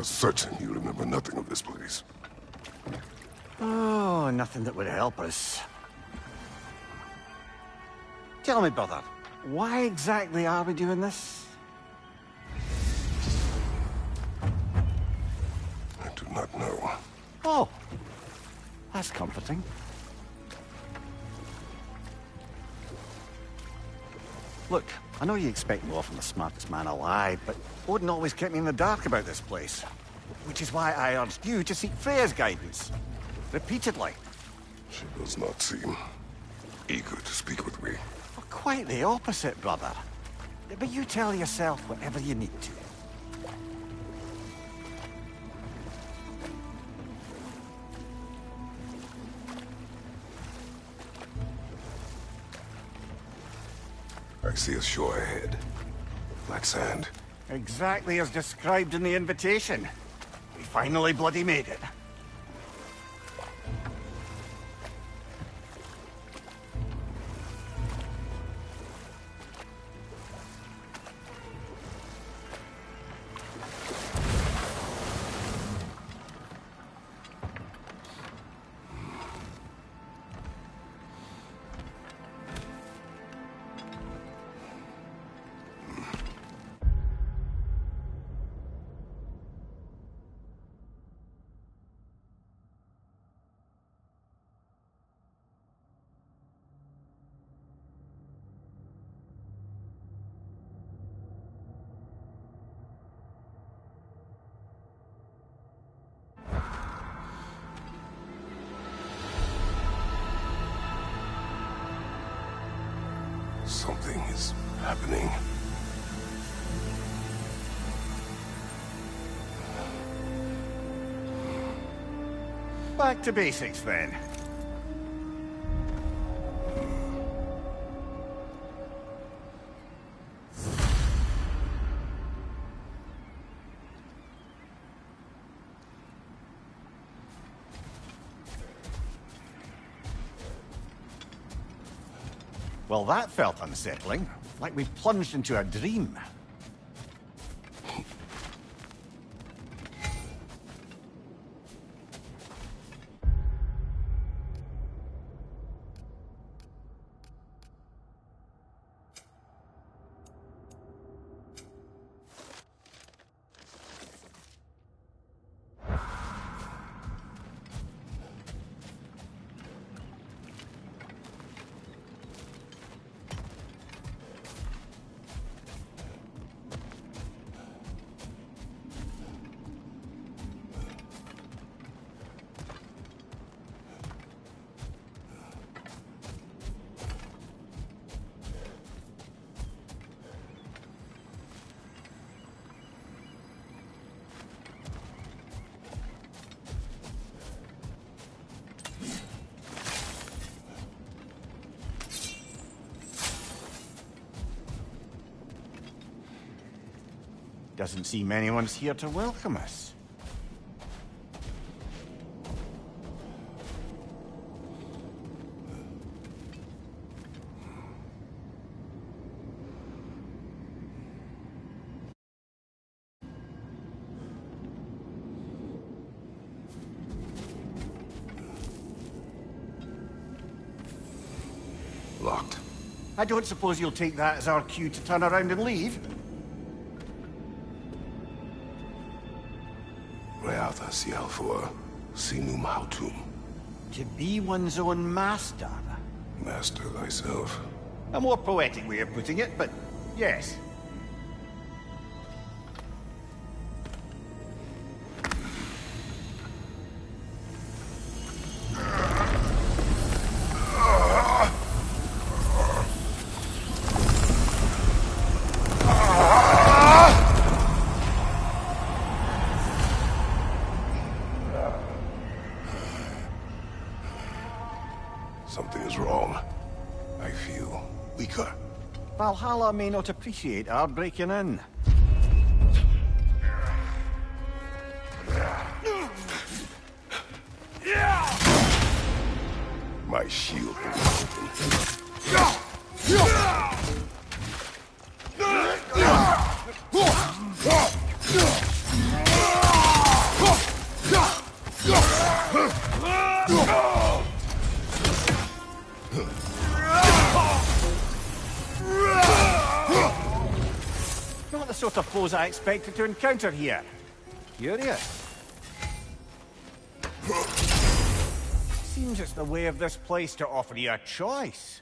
are certain you remember nothing of this place. Oh, nothing that would help us. Tell me, brother, why exactly are we doing this? I do not know. Oh, that's comforting. Look, I know you expect more from the smartest man alive, but Odin always kept me in the dark about this place. Which is why I urged you to seek Freya's guidance. Repeatedly. She does not seem eager to speak with me. Well, quite the opposite, brother. But you tell yourself whatever you need to. I see a shore ahead. Black sand. Exactly as described in the invitation. We finally bloody made it. Something is happening. Back to basics, then. Well, that felt unsettling. Like we plunged into a dream. Doesn't seem anyone's here to welcome us. Locked. I don't suppose you'll take that as our cue to turn around and leave? Reatha Sialfur, Sinum Hautum. To be one's own master. Master thyself. A more poetic way of putting it, but yes. Something is wrong. I feel weaker. Valhalla may not appreciate our breaking in. My shield is broken. sort of foes I expected to encounter here. Curious. Seems it's the way of this place to offer you a choice.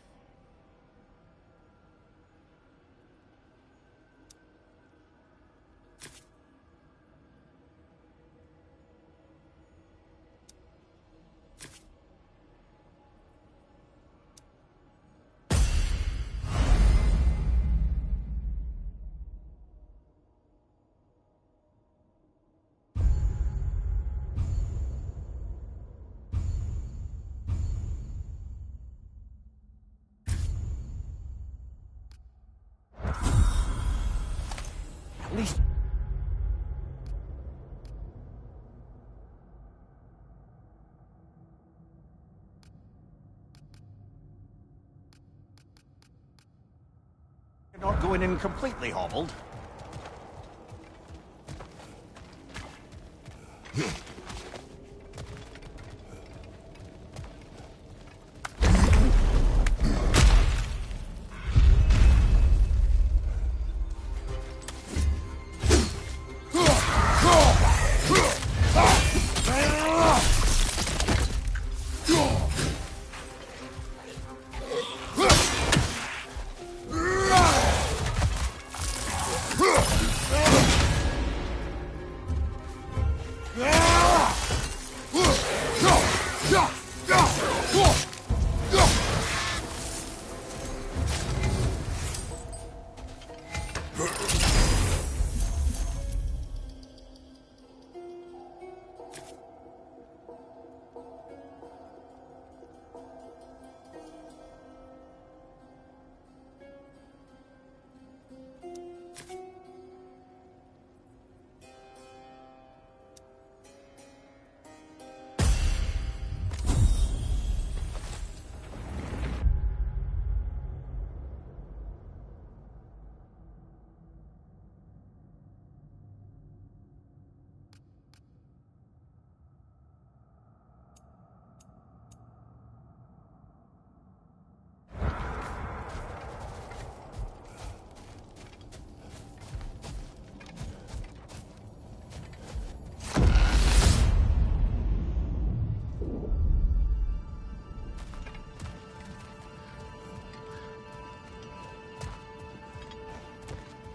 At least... You're not going in completely hobbled.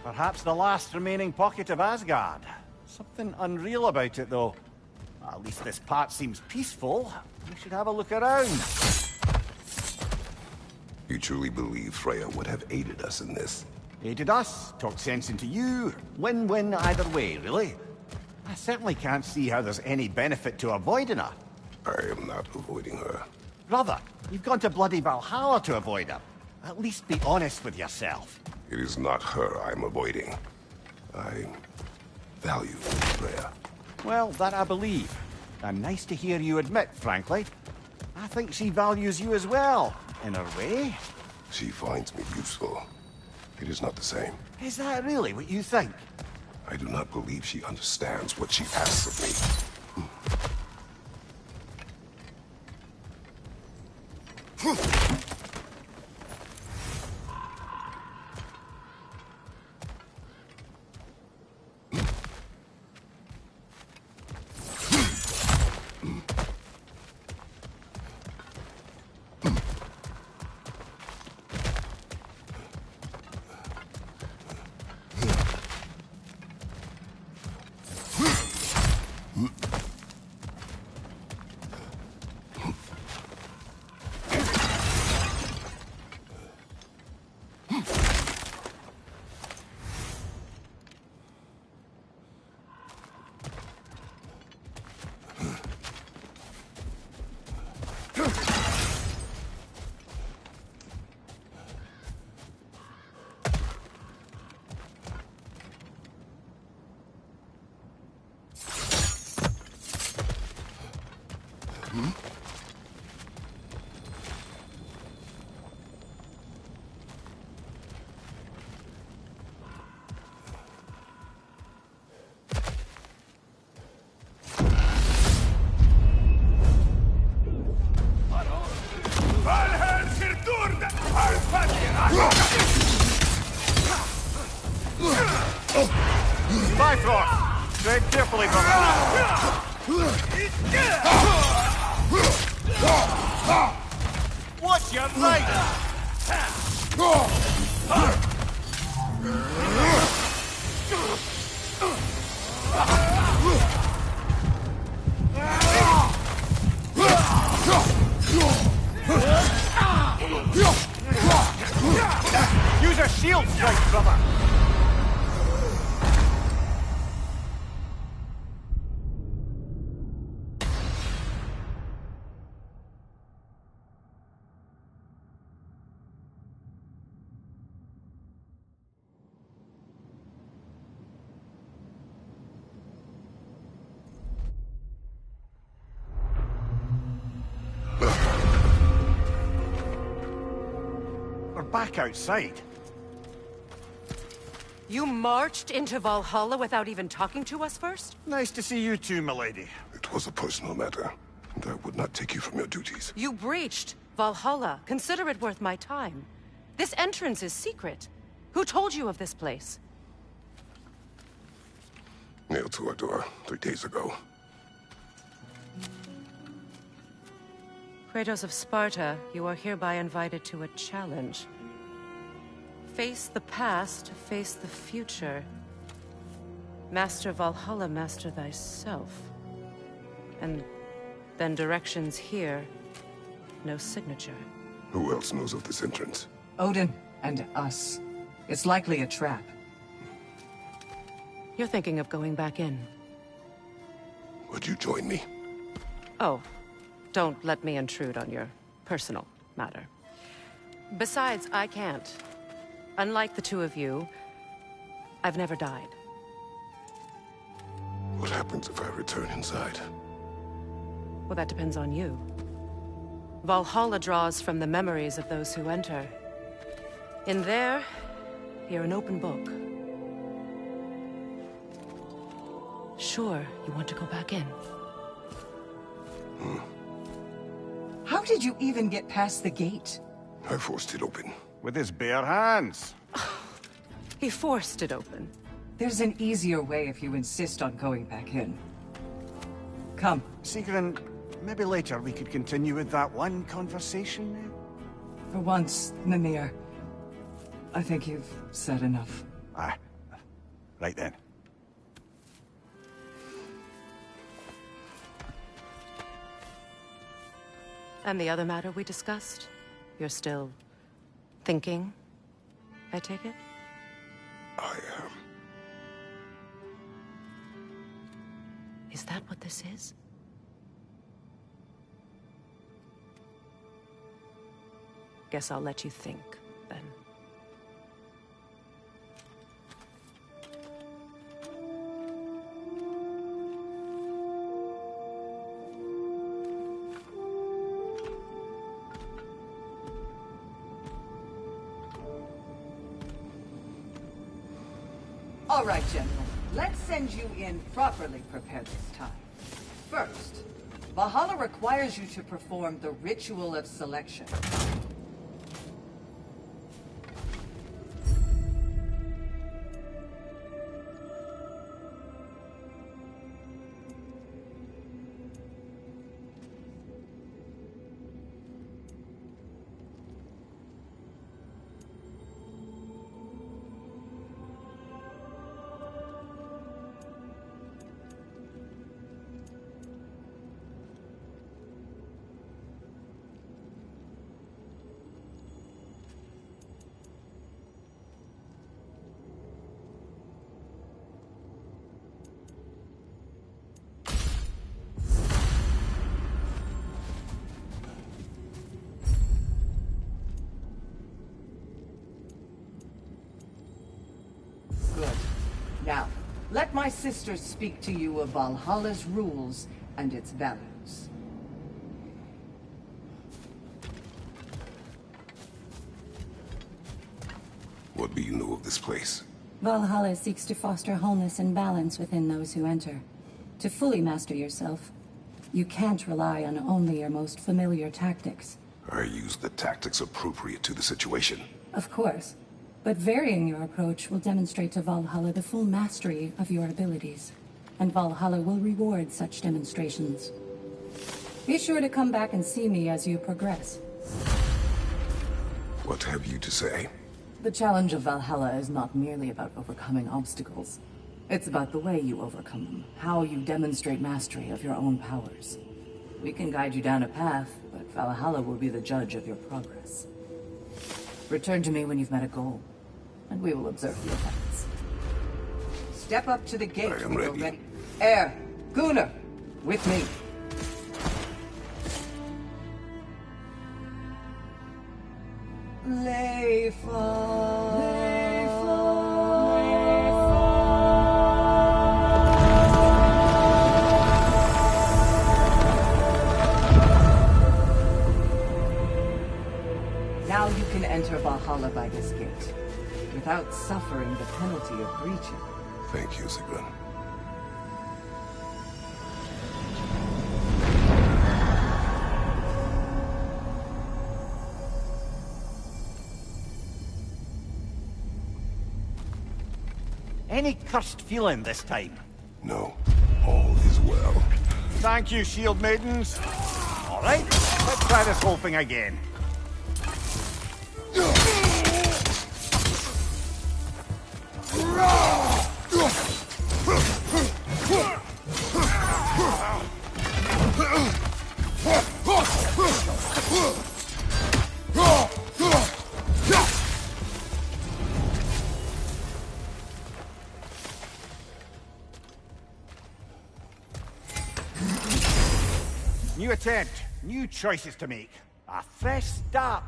Perhaps the last remaining pocket of Asgard. Something unreal about it, though. At least this part seems peaceful. We should have a look around. You truly believe Freya would have aided us in this? Aided us, talked sense into you. Win-win either way, really. I certainly can't see how there's any benefit to avoiding her. I am not avoiding her. Brother, you've gone to bloody Valhalla to avoid her. At least be honest with yourself. It is not her I'm avoiding. I value Freya. Well, that I believe. And nice to hear you admit, frankly. I think she values you as well, in her way. She finds me useful. It is not the same. Is that really what you think? I do not believe she understands what she asks of me. Bifrost! Tread carefully, brother. Watch your right! Use a shield strike, brother! We're back outside. You marched into Valhalla without even talking to us first? Nice to see you too, milady. It was a personal matter, and I would not take you from your duties. You breached Valhalla. Consider it worth my time. This entrance is secret. Who told you of this place? Nailed to our door 3 days ago. Kratos of Sparta, you are hereby invited to a challenge. Face the past, face the future. Master Valhalla, master thyself. And then directions here, no signature. Who else knows of this entrance? Odin and us. It's likely a trap. You're thinking of going back in. Would you join me? Oh, don't let me intrude on your personal matter. Besides, I can't. Unlike the two of you, I've never died. What happens if I return inside? Well, that depends on you. Valhalla draws from the memories of those who enter. In there, you're an open book. Sure, you want to go back in. How did you even get past the gate? I forced it open. With his bare hands. He forced it open. There's an easier way if you insist on going back in. Come. Sigrun, maybe later we could continue with that one conversation. For once, Mimir. I think you've said enough. Aye. Right then. And the other matter we discussed? You're still thinking, I take it? I am. Is that what this is? Guess I'll let you think, then. All right, General. Let's send you in properly prepared this time. First, Valhalla requires you to perform the ritual of selection. Good. Now, let my sisters speak to you of Valhalla's rules and its values. What do you know of this place? Valhalla seeks to foster wholeness and balance within those who enter. To fully master yourself, you can't rely on only your most familiar tactics. I use the tactics appropriate to the situation. Of course. But varying your approach will demonstrate to Valhalla the full mastery of your abilities, and Valhalla will reward such demonstrations. Be sure to come back and see me as you progress. What have you to say? The challenge of Valhalla is not merely about overcoming obstacles. It's about the way you overcome them, how you demonstrate mastery of your own powers. We can guide you down a path, but Valhalla will be the judge of your progress. Return to me when you've met a goal, and we will observe the effects. Step up to the gate I am when you're ready. Air, Gunnar, with me. Now you can enter Valhalla by this gate, without suffering the penalty of breaching. Thank you, Sigrun. Any cursed feeling this time? No, all is well. Thank you, shield maidens. All right, let's try this whole thing again. New attempt, new choices to make. A fresh start.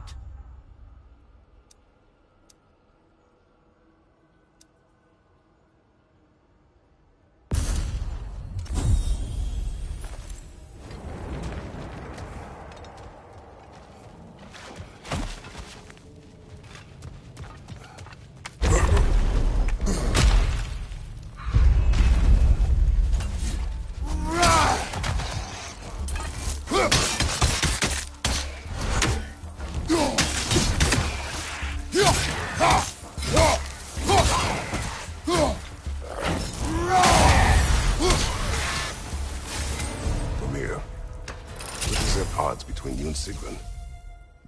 Between you and Sigrun.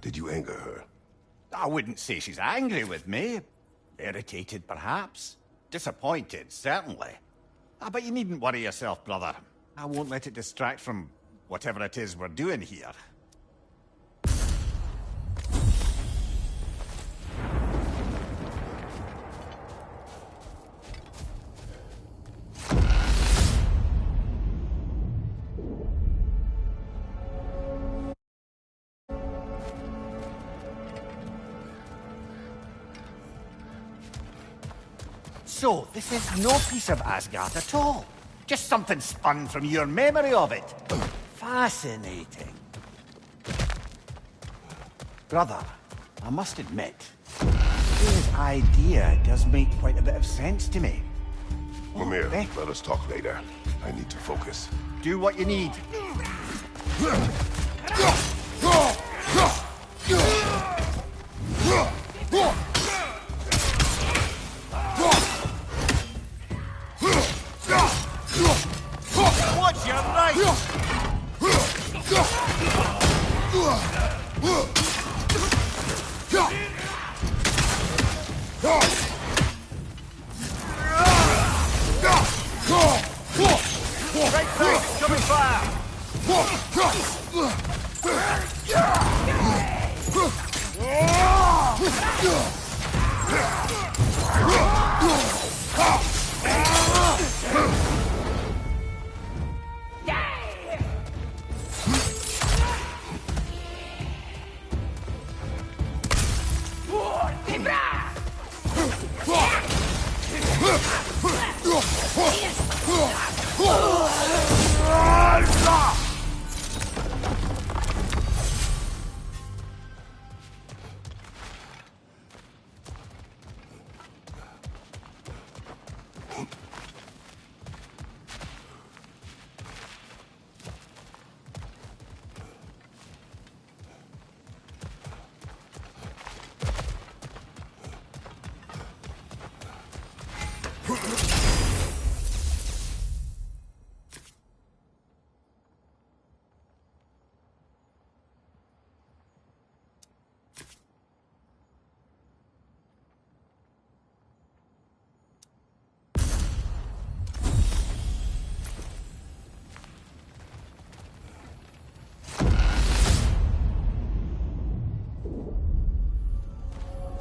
Did you anger her? I wouldn't say she's angry with me. Irritated, perhaps. Disappointed, certainly. But you needn't worry yourself, brother. I won't let it distract from whatever it is we're doing here. So, this is no piece of Asgard at all. Just something spun from your memory of it. Fascinating. Brother, I must admit, his idea does make quite a bit of sense to me. Mimir, let us talk later. I need to focus. Do what you need. Watch your right! Right side, coming fire!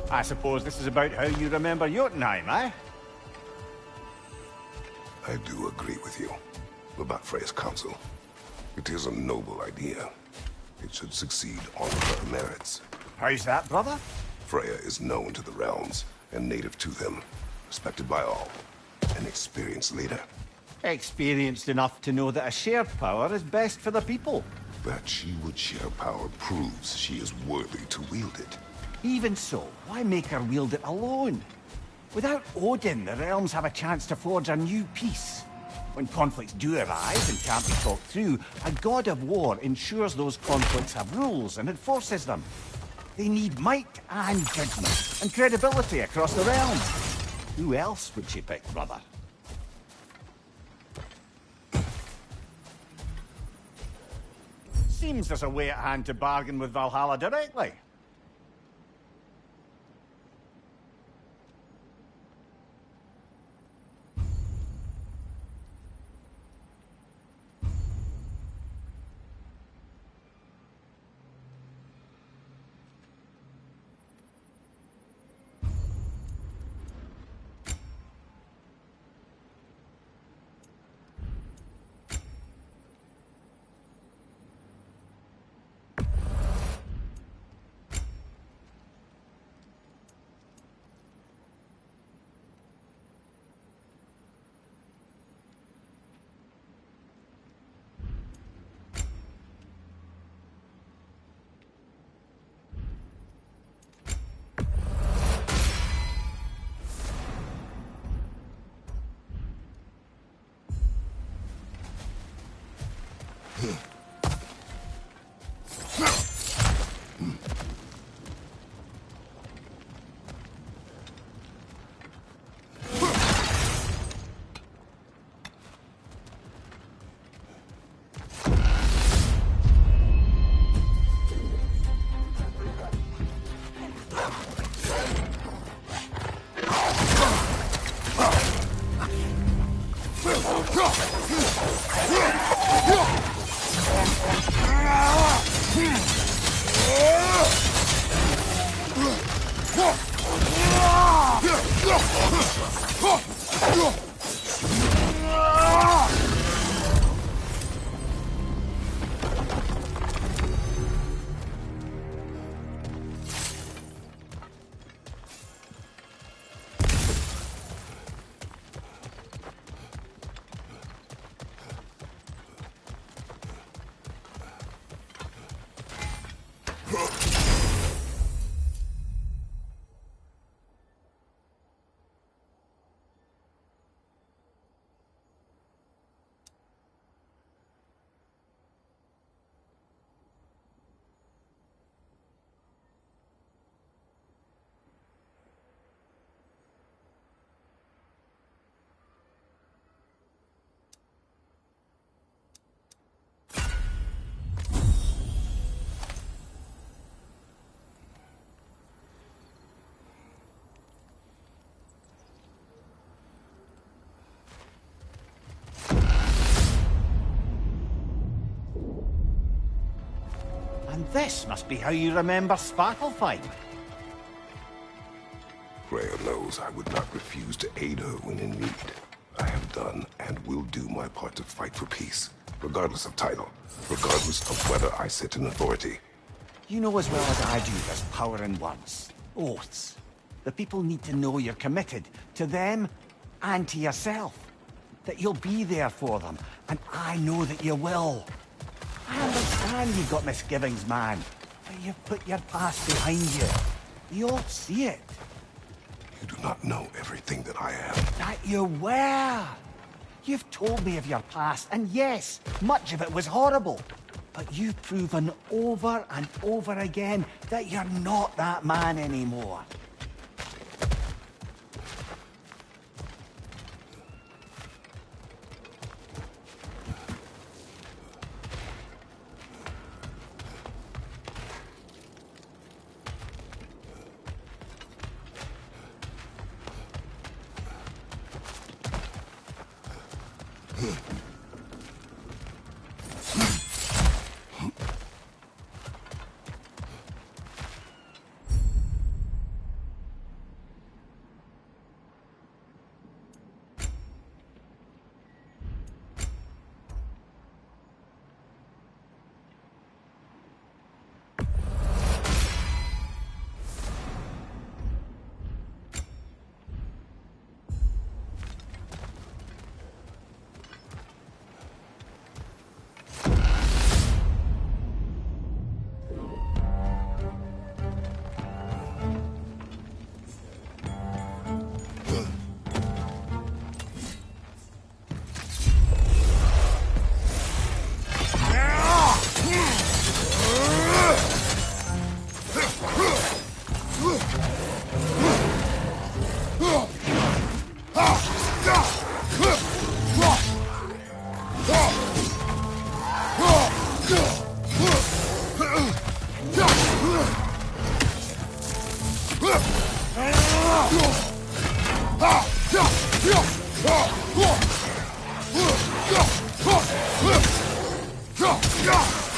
I suppose this is about how you remember Jotunheim, eh? I do agree with you about Freya's council. It is a noble idea. It should succeed on her merits. How's that, brother? Freya is known to the realms and native to them, respected by all. An experienced leader. Experienced enough to know that a shared power is best for the people. That she would share power proves she is worthy to wield it. Even so, why make her wield it alone? Without Odin, the realms have a chance to forge a new peace. When conflicts do arise and can't be talked through, a god of war ensures those conflicts have rules and enforces them. They need might and judgment and credibility across the realms. Who else would she pick, brother? Seems there's a way at hand to bargain with Valhalla directly. And this must be how you remember Svartalfheim. Freya knows I would not refuse to aid her when in need. I have done and will do my part to fight for peace, regardless of title, regardless of whether I sit in authority. You know as well as I do there's power in words. Oaths. The people need to know you're committed to them and to yourself. That you'll be there for them, and I know that you will. I understand you've got misgivings, man, but you've put your past behind you. You all see it. You do not know everything that I am. That you were. You've told me of your past, and yes, much of it was horrible. But you've proven over and over again that you're not that man anymore.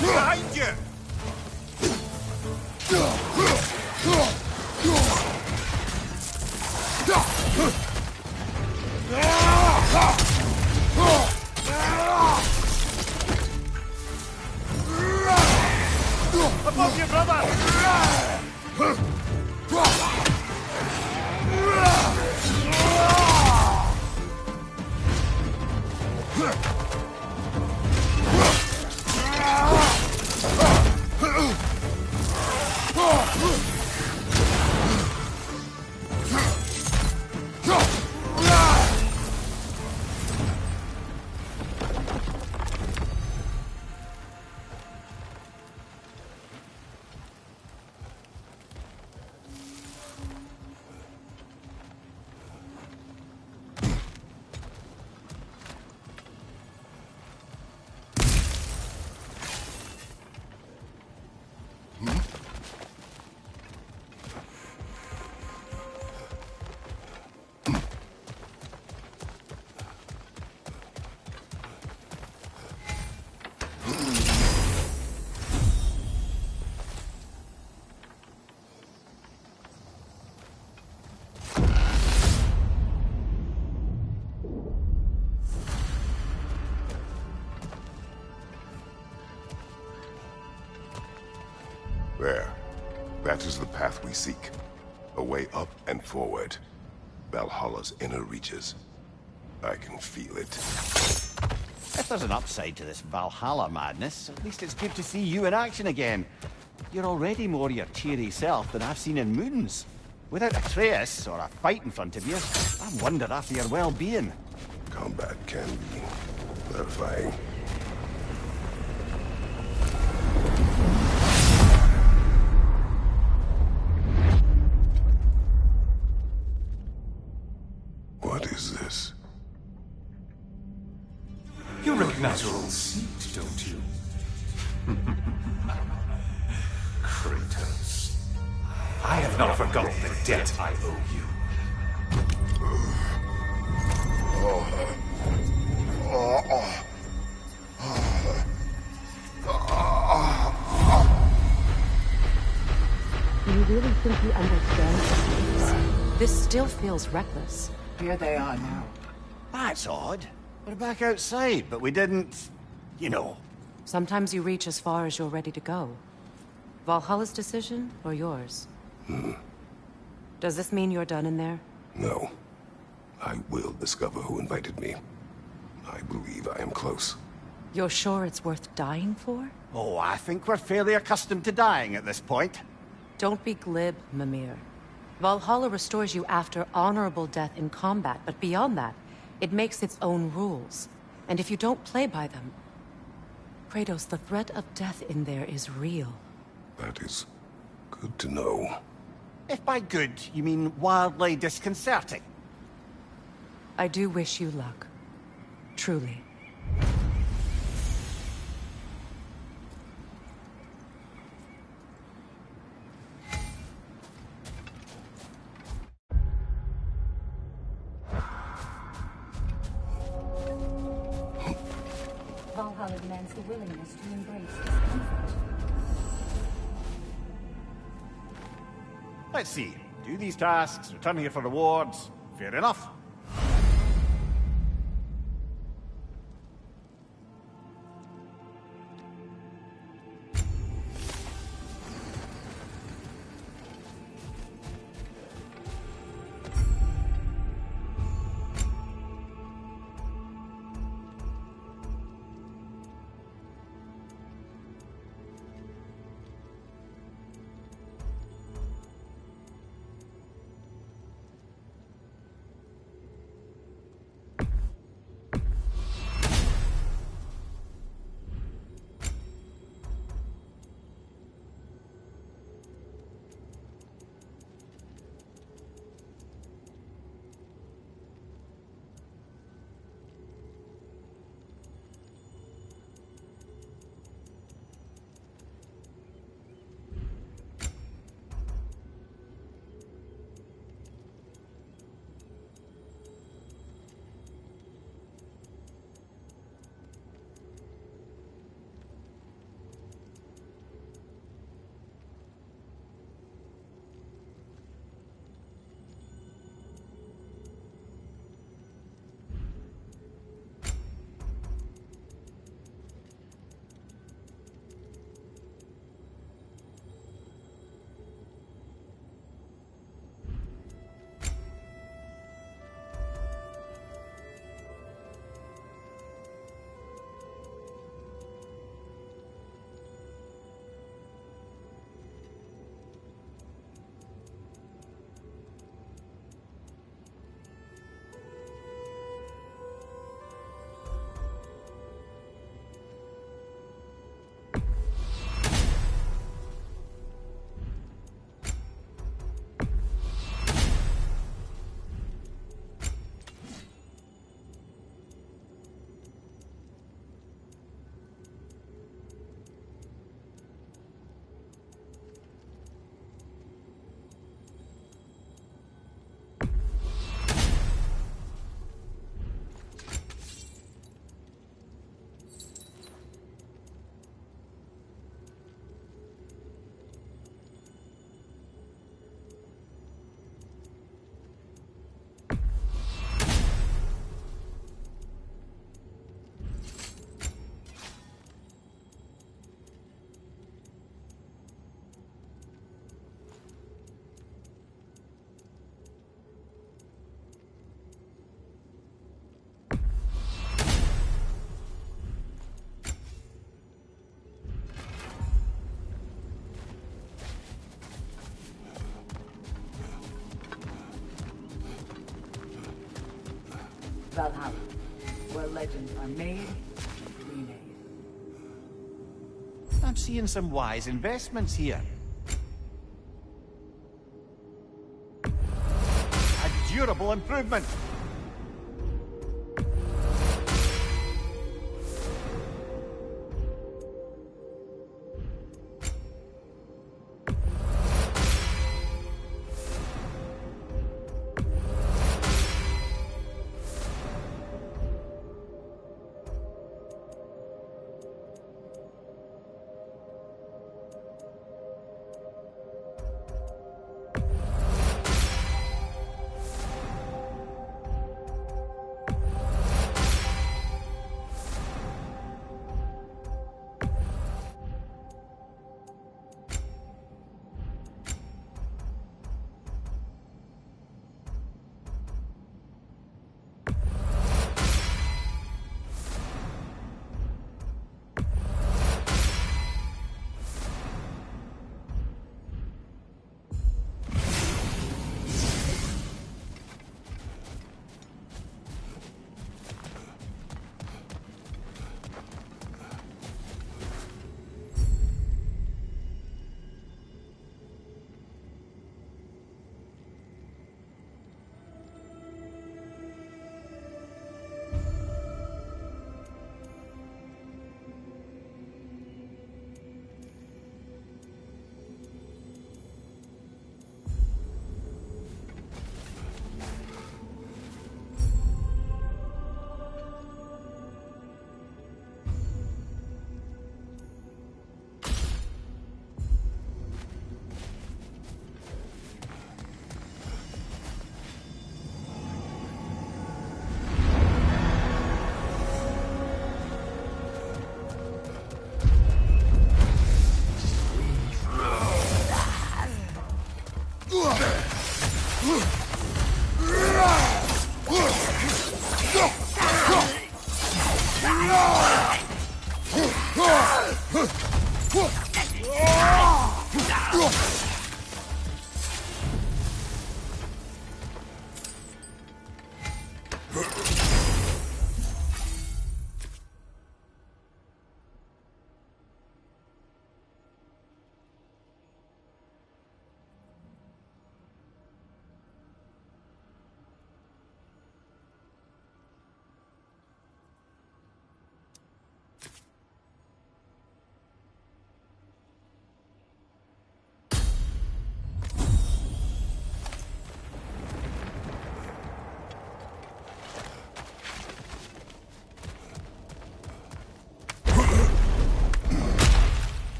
Behind you! Above you, brother! There. That is the path we seek. A way up and forward. Valhalla's inner reaches. I can feel it. If there's an upside to this Valhalla madness, at least it's good to see you in action again. You're already more your cheery self than I've seen in moons. Without Atreus, or a fight in front of you, I wonder after your well-being. Combat can be clarifying. What is this? You recognize your old seat, don't you? Kratos. I have not forgotten the debt I owe you. Do you really think you understand? This still feels reckless. Here they are now. That's odd. We're back outside, but we didn't... you know. Sometimes you reach as far as you're ready to go. Valhalla's decision, or yours? Does this mean you're done in there? No. I will discover who invited me. I believe I am close. You're sure it's worth dying for? Oh, I think we're fairly accustomed to dying at this point. Don't be glib, Mimir. Valhalla restores you after honorable death in combat, but beyond that, it makes its own rules. And if you don't play by them... Kratos, the threat of death in there is real. That is good to know. If by good, you mean wildly disconcerting. I do wish you luck. Truly. Valhalla demands the willingness to embrace discomfort. Let's see. Do these tasks, return here for rewards. Fair enough. Valhalla, where legends are made, remade. I'm seeing some wise investments here. A durable improvement.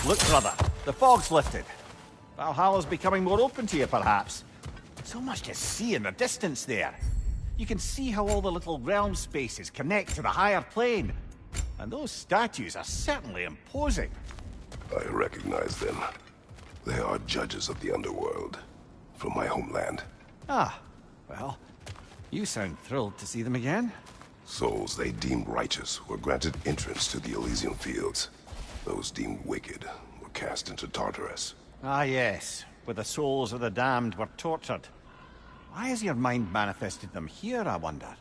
Look, brother, the fog's lifted. Valhalla's becoming more open to you, perhaps. So much to see in the distance there. You can see how all the little realm spaces connect to the higher plane. And those statues are certainly imposing. I recognize them. They are judges of the underworld, from my homeland. Ah, well, you sound thrilled to see them again. Souls they deemed righteous were granted entrance to the Elysian fields. Those deemed wicked were cast into Tartarus. Ah, yes, where the souls of the damned were tortured. Why has your mind manifested them here, I wonder?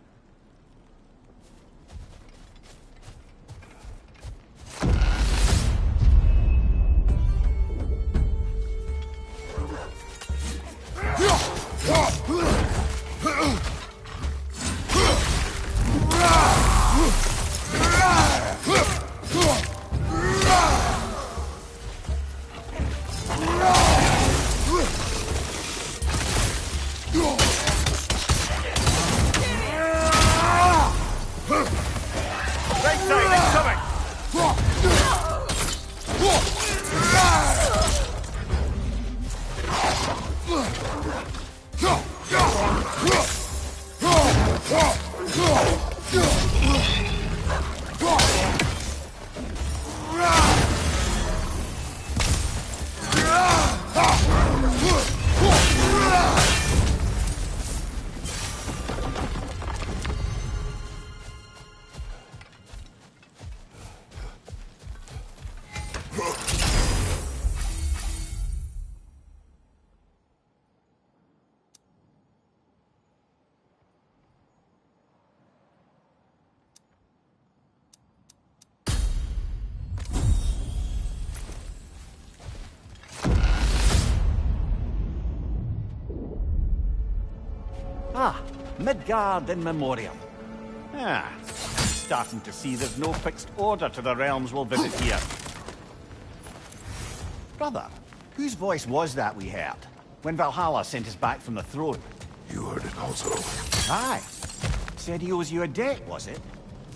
Ah, Midgard in Memoriam. Ah, starting to see there's no fixed order to the realms we'll visit here. Brother, whose voice was that we heard when Valhalla sent us back from the throne? You heard it also. Aye. Said he owes you a debt, was it?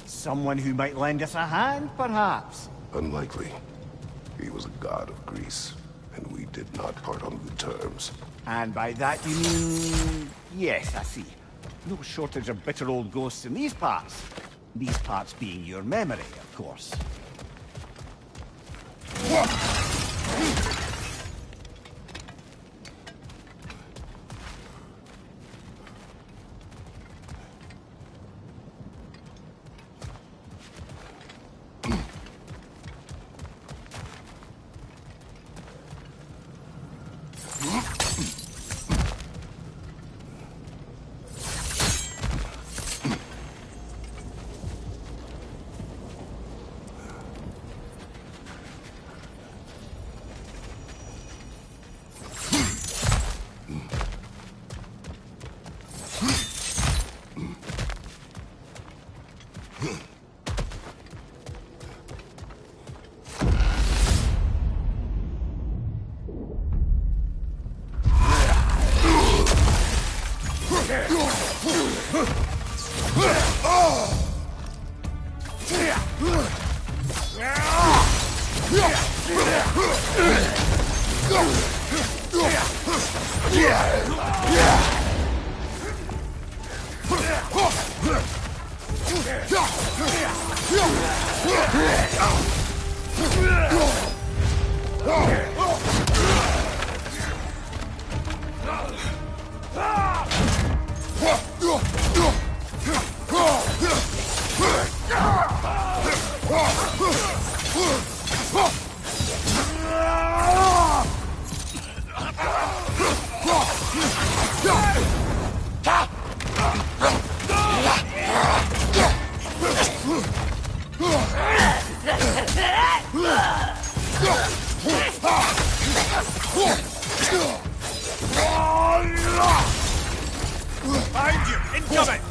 Someone who might lend us a hand, perhaps? Unlikely. He was a god of Greece, and we did not part on good terms. And by that you mean... Yes, I see. No shortage of bitter old ghosts in these parts. These parts being your memory, of course. Behind you! Incoming!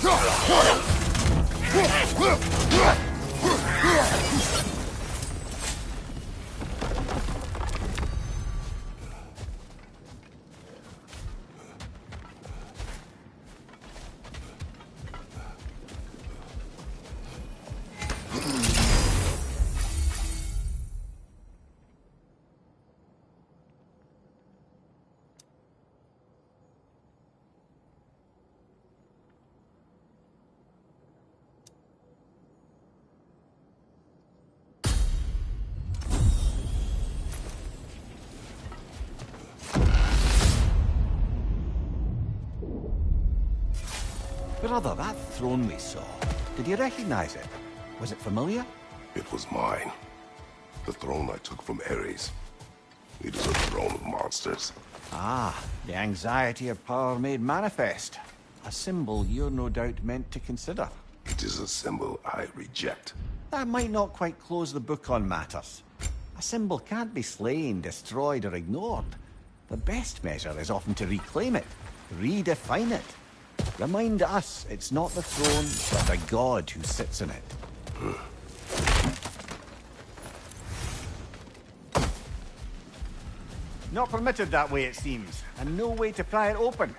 Brother, that throne we saw, did you recognize it? Was it familiar? It was mine. The throne I took from Ares. It is a throne of monsters. Ah, the anxiety of power made manifest. A symbol you're no doubt meant to consider. It is a symbol I reject. That might not quite close the book on matters. A symbol can't be slain, destroyed, or ignored. The best measure is often to reclaim it, redefine it. Remind us it's not the throne, but the god who sits in it. Not permitted that way, it seems, and no way to pry it open.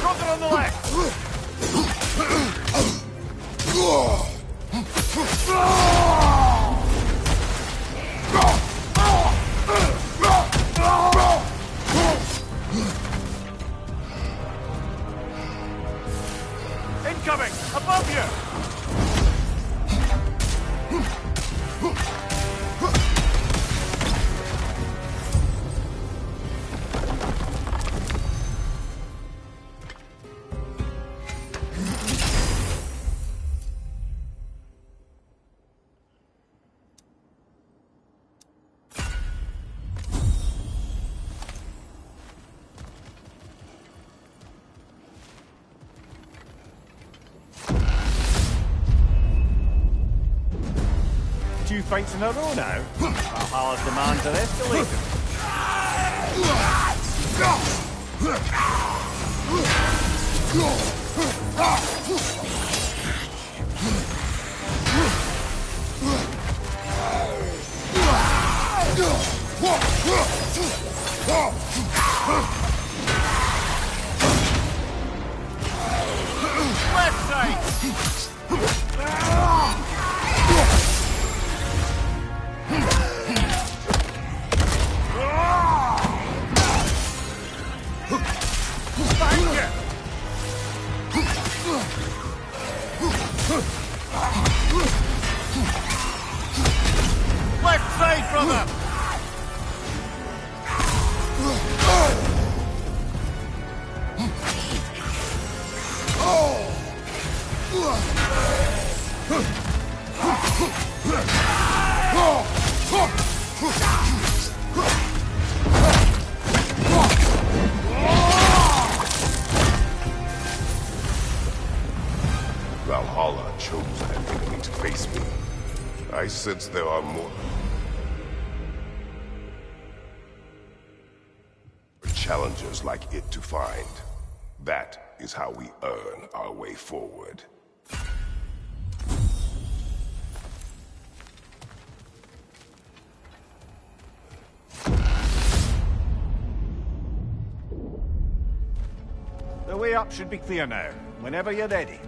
Brother on the left! Incoming! Above you! Two fights in a row now. Valhalla's demands are escalating. Left side! Left side, brother! Valhalla chose an enemy to face me. I sense there are more challengers like it to find. That is how we earn our way forward. The way up should be clear now, whenever you're ready.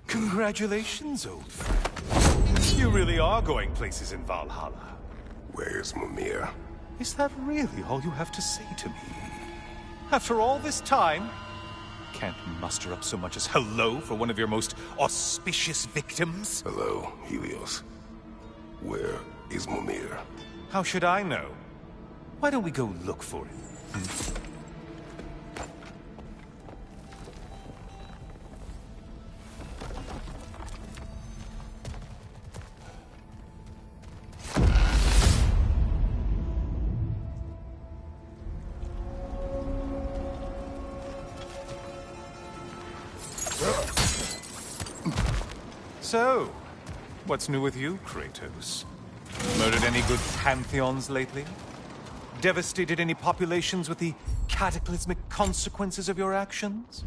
Congratulations, old friend. You really are going places in Valhalla. Where's Mimir? Is that really all you have to say to me? After all this time, can't muster up so much as hello for one of your most auspicious victims? Hello, Helios. Where is Mimir? How should I know? Why don't we go look for him? So, what's new with you, Kratos? Murdered any good pantheons lately? Devastated any populations with the cataclysmic consequences of your actions?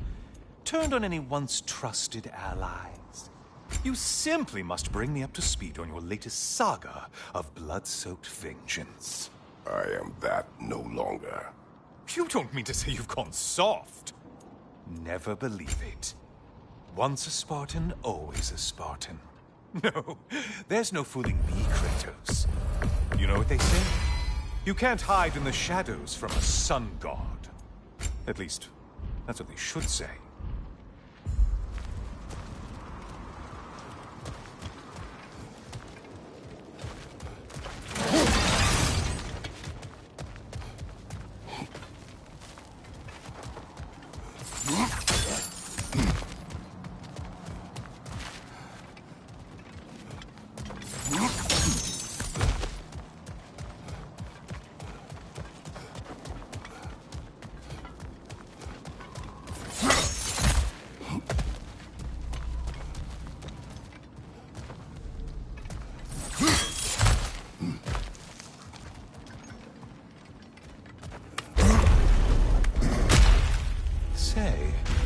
Turned on any once trusted allies? You simply must bring me up to speed on your latest saga of blood-soaked vengeance. I am that no longer. You don't mean to say you've gone soft? Never believe it. Once a Spartan, always a Spartan. No, there's no fooling me, Kratos. You know what they say? You can't hide in the shadows from a sun god. At least, that's what they should say.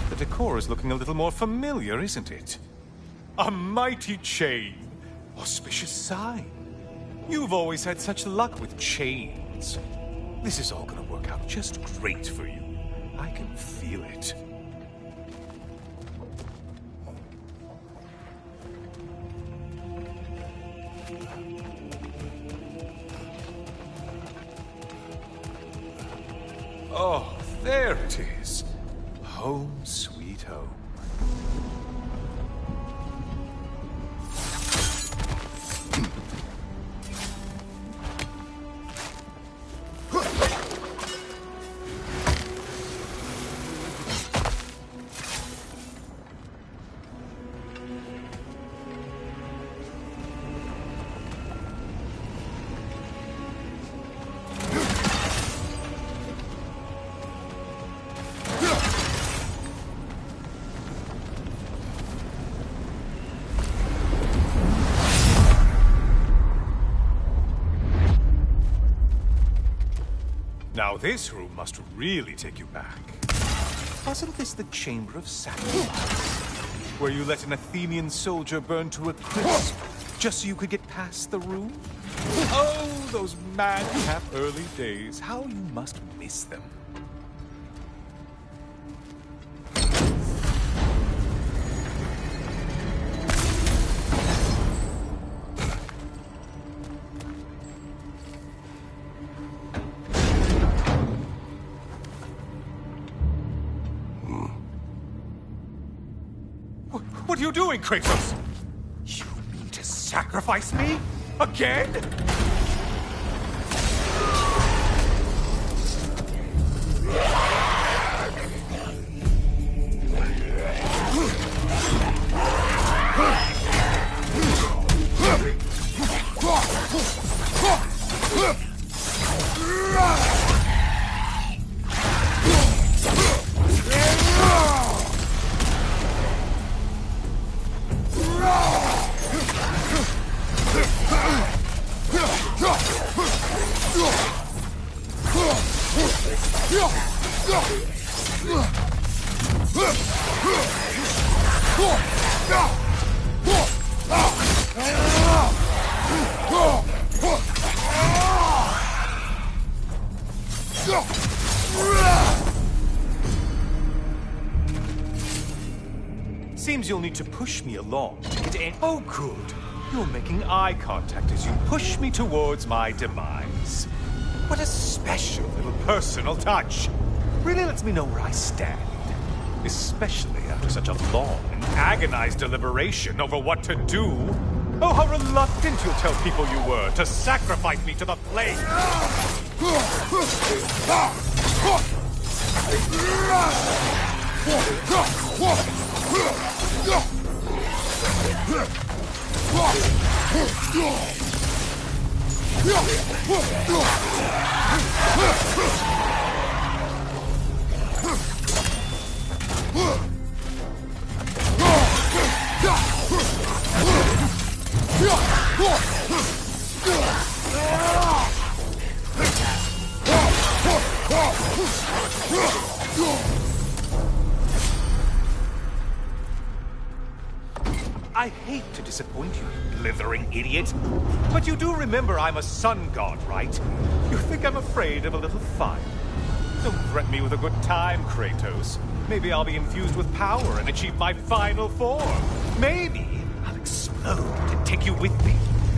The decor is looking a little more familiar, isn't it? A mighty chain. Auspicious sign. You've always had such luck with chains. This is all gonna work out just great for you. I can feel it. Oh, there it is. Home sweet home. Now this room must really take you back. Wasn't this the Chamber of Sacrifice? Where you let an Athenian soldier burn to a crisp just so you could get past the room? Oh, those madcap early days. How you must miss them. What are you doing, Kratos? You mean to sacrifice me? Again? Seems you'll need to push me along to get in. Oh, good. You're making eye contact as you push me towards my demise. What a special little personal touch. Really lets me know where I stand. Especially after such a long and agonized deliberation over what to do. Oh, how reluctant you'll tell people you were to sacrifice me to the flames. I hate to disappoint you, blithering idiot. But you do remember I'm a sun god, right? You think I'm afraid of a little fun? Don't threaten me with a good time, Kratos. Maybe I'll be infused with power and achieve my final form. Maybe I'll explode and take you with me.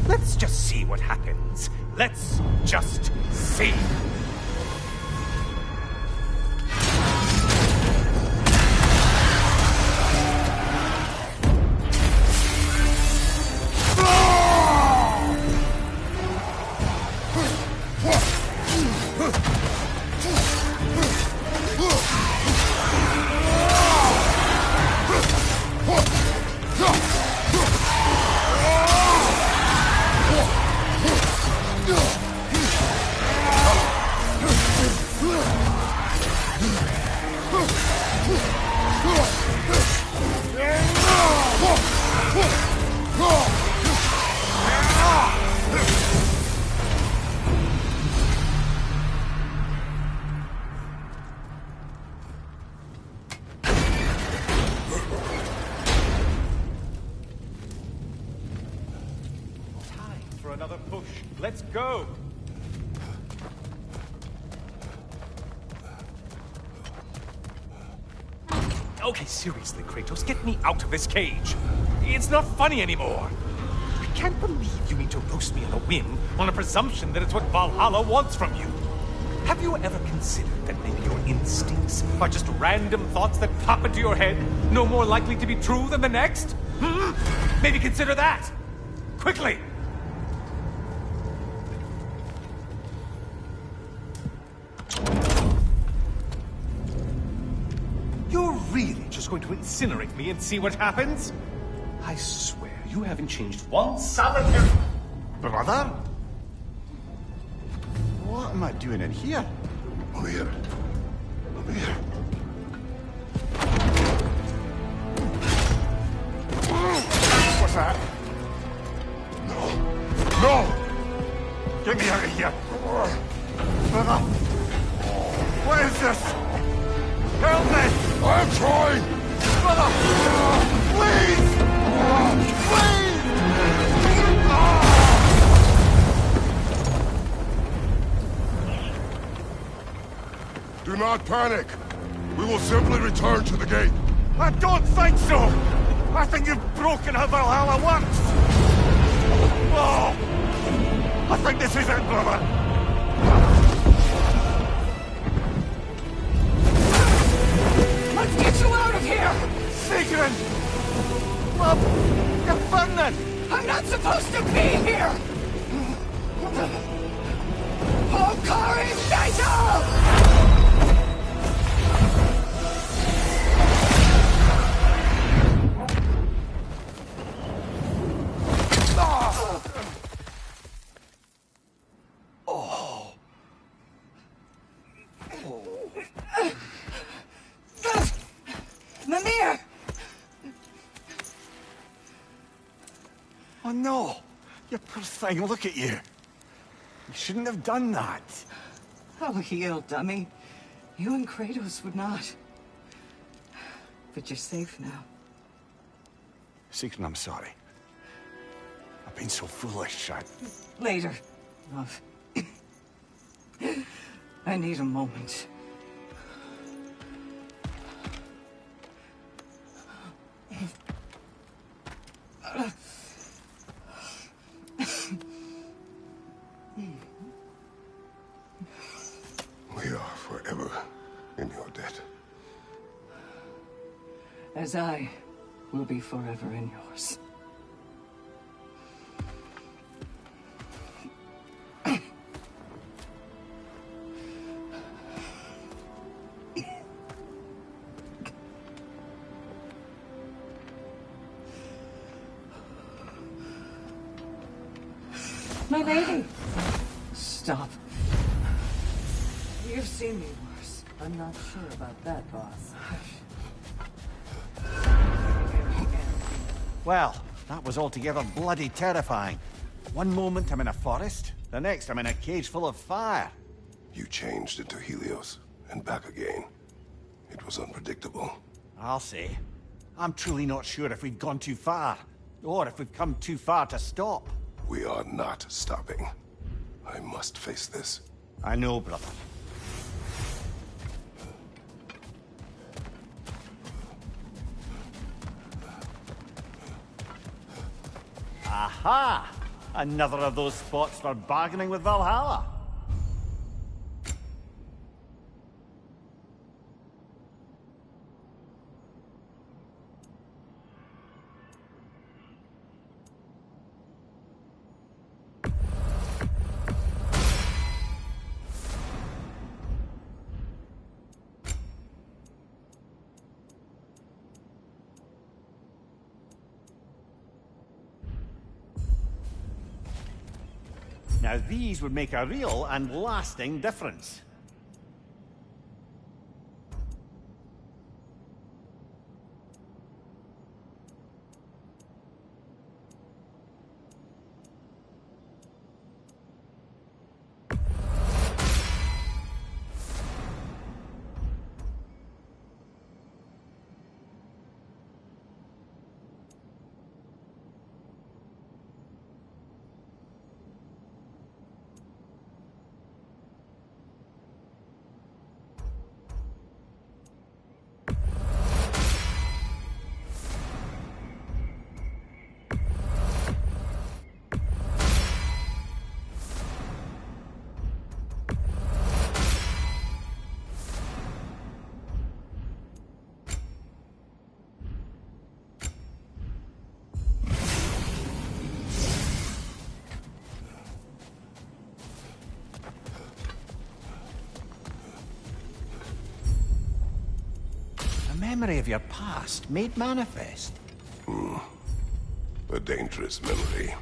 Let's just see what happens. Let's just see. Another push. Let's go! Okay, seriously, Kratos, get me out of this cage. It's not funny anymore. I can't believe you mean to roast me on a whim on a presumption that it's what Valhalla wants from you. Have you ever considered that maybe your instincts are just random thoughts that pop into your head, no more likely to be true than the next? Maybe consider that! Quickly! You're really just going to incinerate me and see what happens? I swear, you haven't changed one solitary... Brother? What am I doing in here? Over here. Over here. What's that? No! Get me out of here! Brother! panic. We will simply return to the gate. I don't think so! I think you've broken how Valhalla works! Oh! I think this is it, brother! Let's get you out of here! Sigrun! Love, you're burning! I'm not supposed to be here! Hokari Naito! Mimir! Oh no! You poor thing, look at you! You shouldn't have done that. Oh, heal, dummy. You and Kratos would not. But you're safe now. Sigrun, I'm sorry. I've been so foolish. Later, love. I need a moment. We are forever in your debt. As I will be forever in yours. My lady! Stop. You've seen me worse. I'm not sure about that, boss. Well, that was altogether bloody terrifying. One moment I'm in a forest, the next I'm in a cage full of fire. You changed into Helios, and back again. It was unpredictable. I'll say. I'm truly not sure if we've gone too far, or if we've come too far to stop. We are not stopping. I must face this. I know, brother. Aha! Another of those spots for bargaining with Valhalla. Now these would make a real and lasting difference. Memory of your past made manifest. A dangerous memory.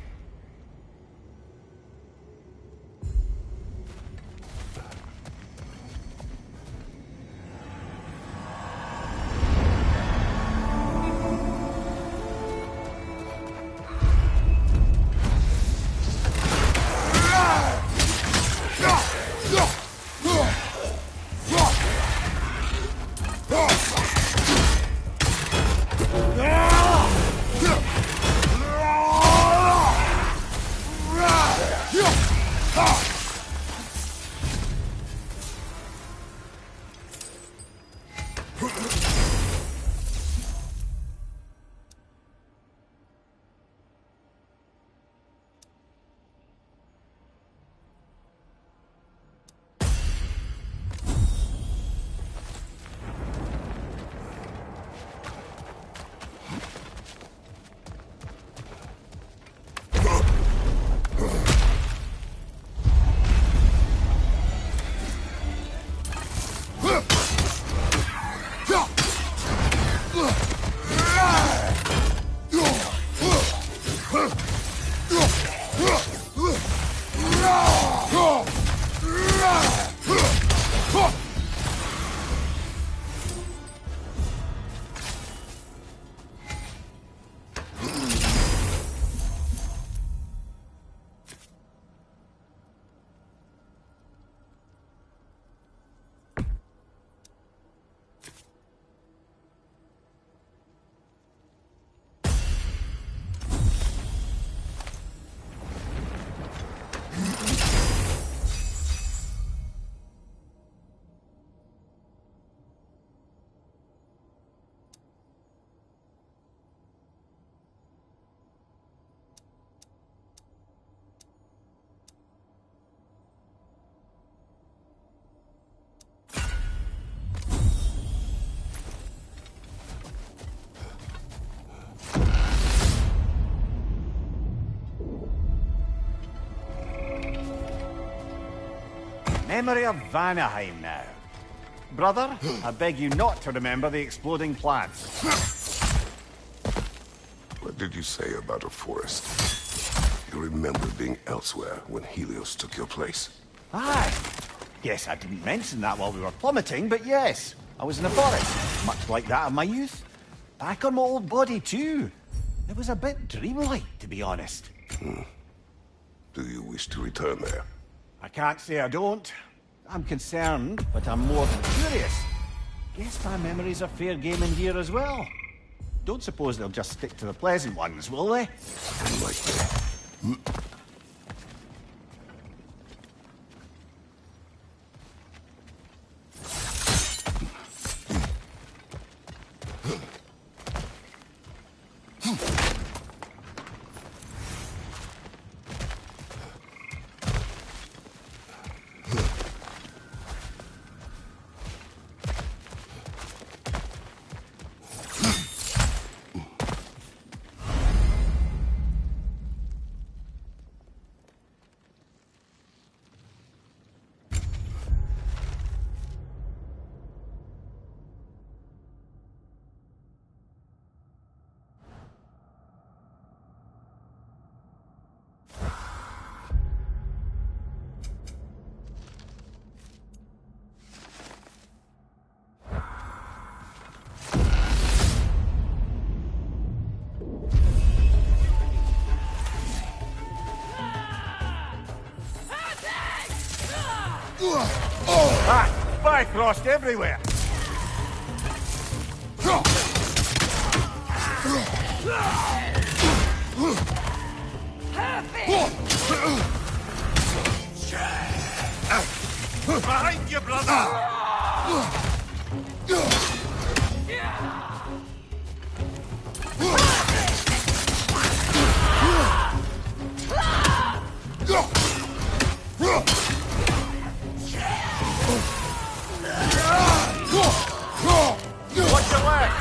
Memory of Vanaheim now. Brother, I beg you not to remember the exploding plants. What did you say about a forest? You remember being elsewhere when Helios took your place? Aye. Yes, I didn't mention that while we were plummeting, but yes. I was in a forest, much like that of my youth. Back on my old body, too. It was a bit dreamlike, to be honest. Do you wish to return there? I can't say I don't. I'm concerned, but I'm more than curious. Guess my memories are fair game in here as well. Don't suppose they'll just stick to the pleasant ones, will they? Unlikely. Ah! Bifrost everywhere! Behind you, brother! Watch your left!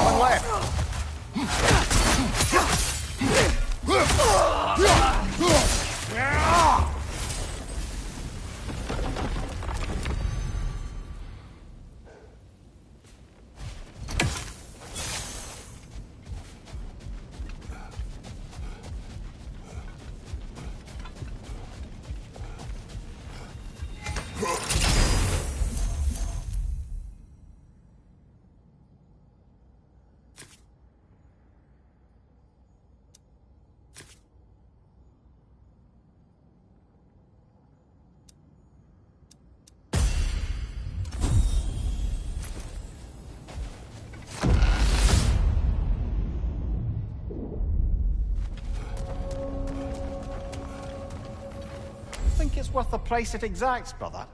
One left! Think it's worth the price it exacts, brother?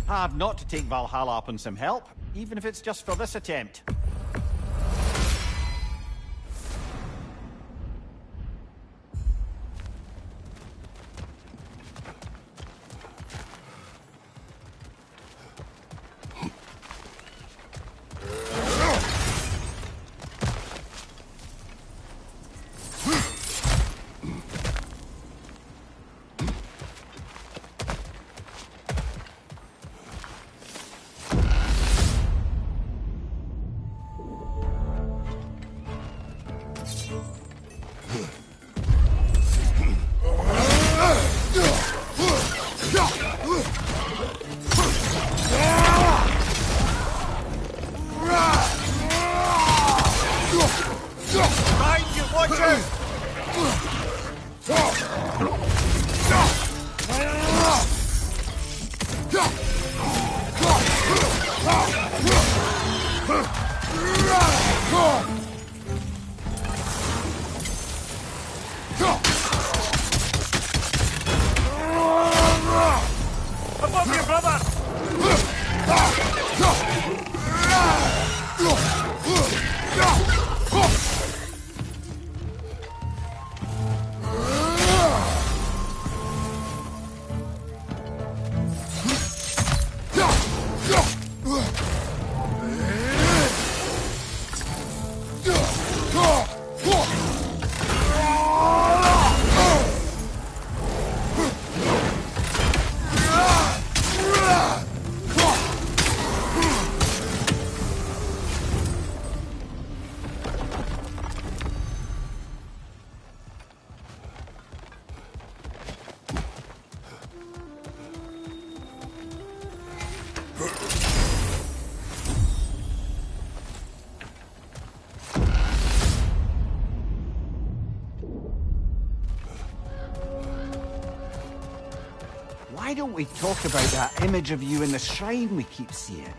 Hard not to take Valhalla up on some help, even if it's just for this attempt. Above you, brother! Why don't we talk about that image of you in the shrine we keep seeing?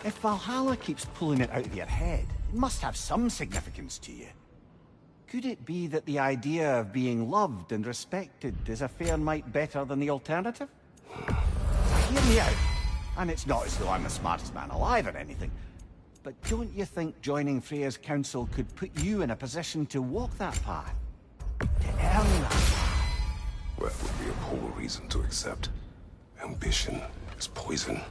If Valhalla keeps pulling it out of your head, it must have some significance to you. Could it be that the idea of being loved and respected is a fair mite better than the alternative? Hear me out. And it's not as though I'm the smartest man alive or anything. But don't you think joining Freya's council could put you in a position to walk that path? To earn that path? That would be a poor reason to accept. Ambition is poison.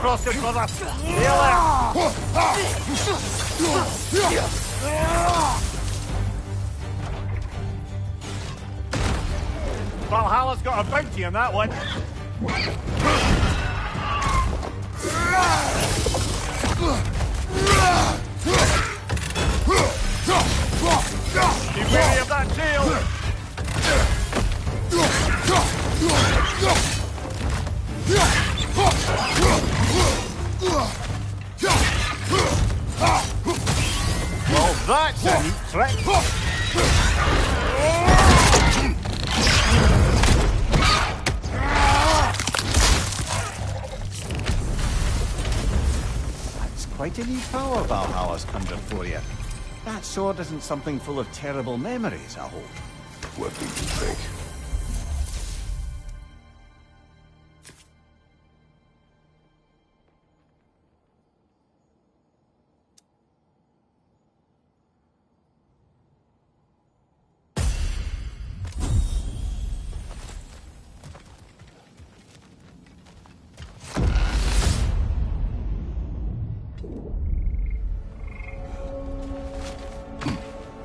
frosted, brother. See you later. Valhalla's got a bounty on that one. Be wary of that tail. Well, that's a neat trick. That's quite a neat power Valhalla's conjured for you. That sword isn't something full of terrible memories, I hope. What do you think?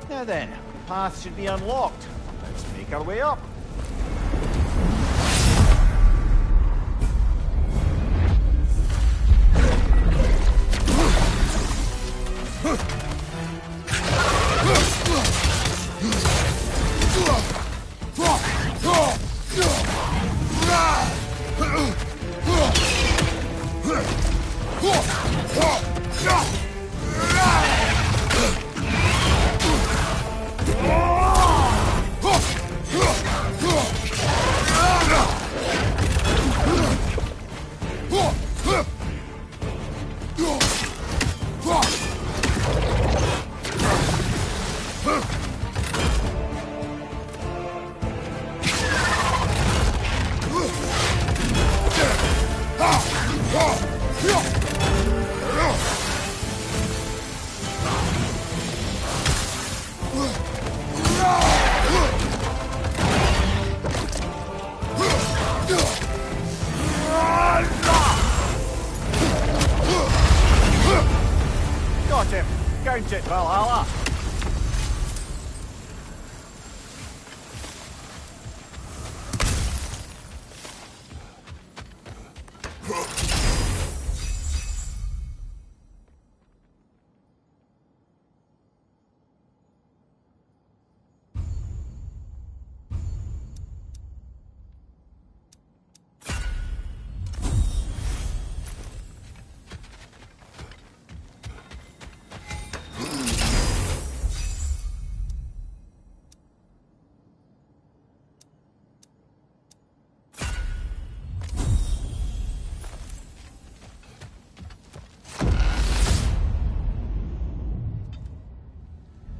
Now then, the path should be unlocked. Let's make our way up. Got him. Count it, Valhalla.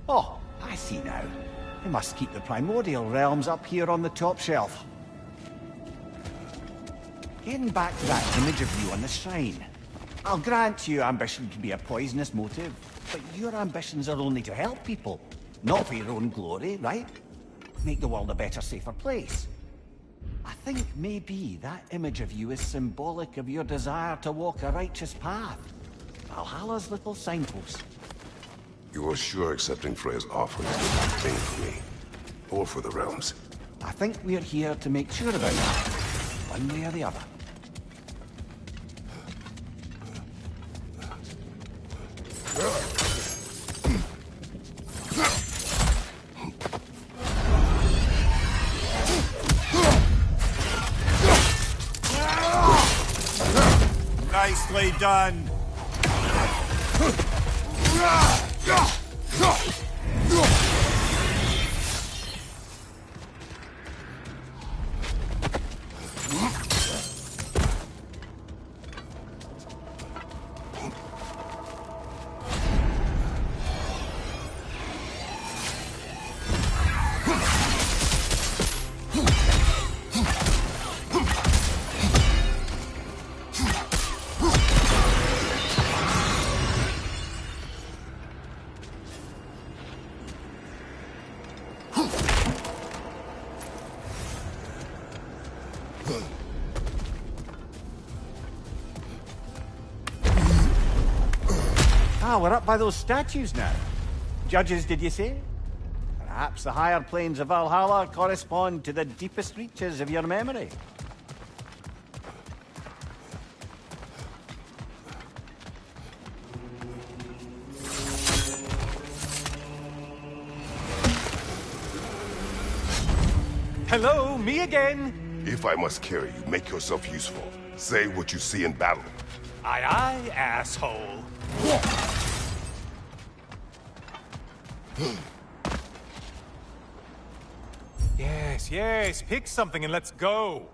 Oh, I see now. They must keep the primordial realms up here on the top shelf. Getting back to that image of you on the shrine. I'll grant you ambition can be a poisonous motive, but your ambitions are only to help people, not for your own glory, right? Make the world a better, safer place. I think maybe that image of you is symbolic of your desire to walk a righteous path. Valhalla's little signpost. You're sure accepting Freya's offer is the right thing for me? Or for the realms? I think we're here to make sure about that, one way or the other. Nicely done. Ah, we're up by those statues now. Judges, did you say? Perhaps the higher planes of Valhalla correspond to the deepest reaches of your memory. Hello, me again. If I must carry you, make yourself useful. Say what you see in battle. Aye, aye, asshole. Yes, yes, pick something and let's go.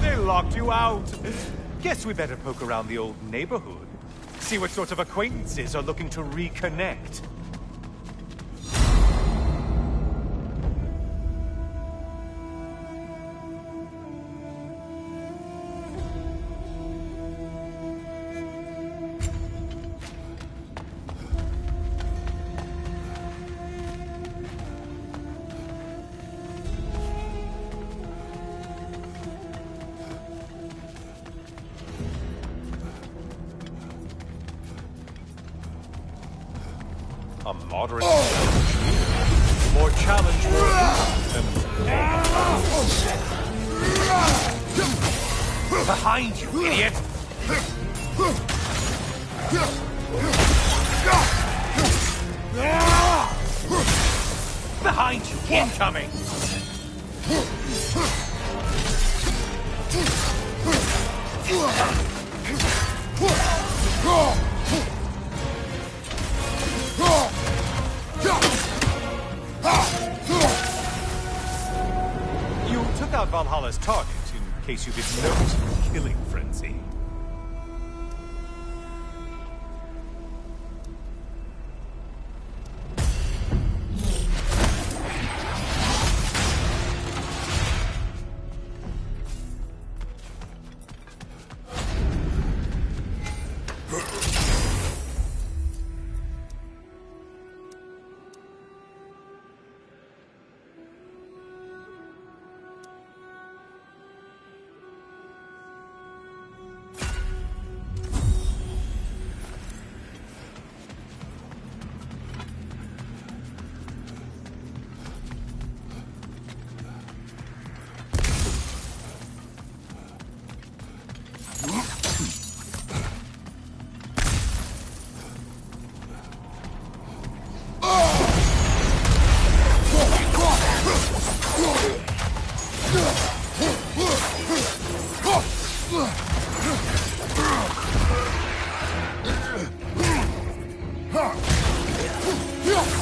They locked you out. Guess we better poke around the old neighborhood. See what sort of acquaintances are looking to reconnect. A moderate challenge. More challenge, more behind you, idiot! Behind you, incoming! You took out Valhalla's target, in case you didn't notice the killing frenzy.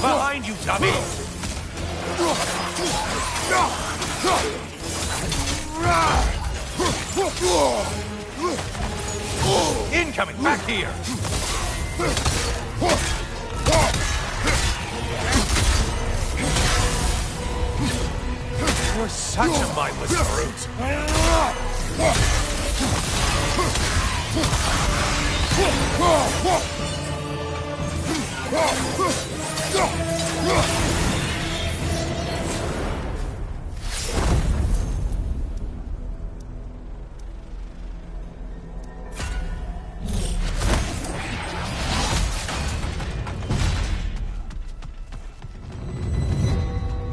Behind you, dummy! Incoming, back here! You're such a mindless brute!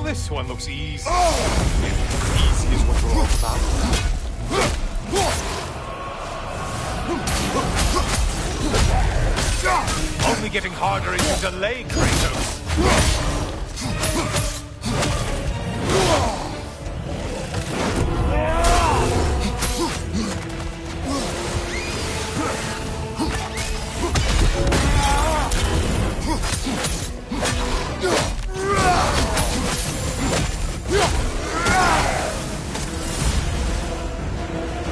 This one looks easy. Easy is what you're all about. Only getting harder as you delay, Kratos.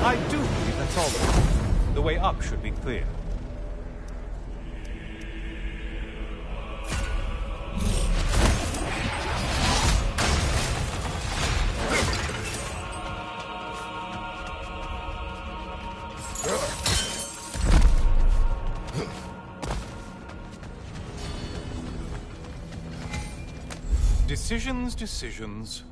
I do believe that's all. The way up should be clear. Decisions.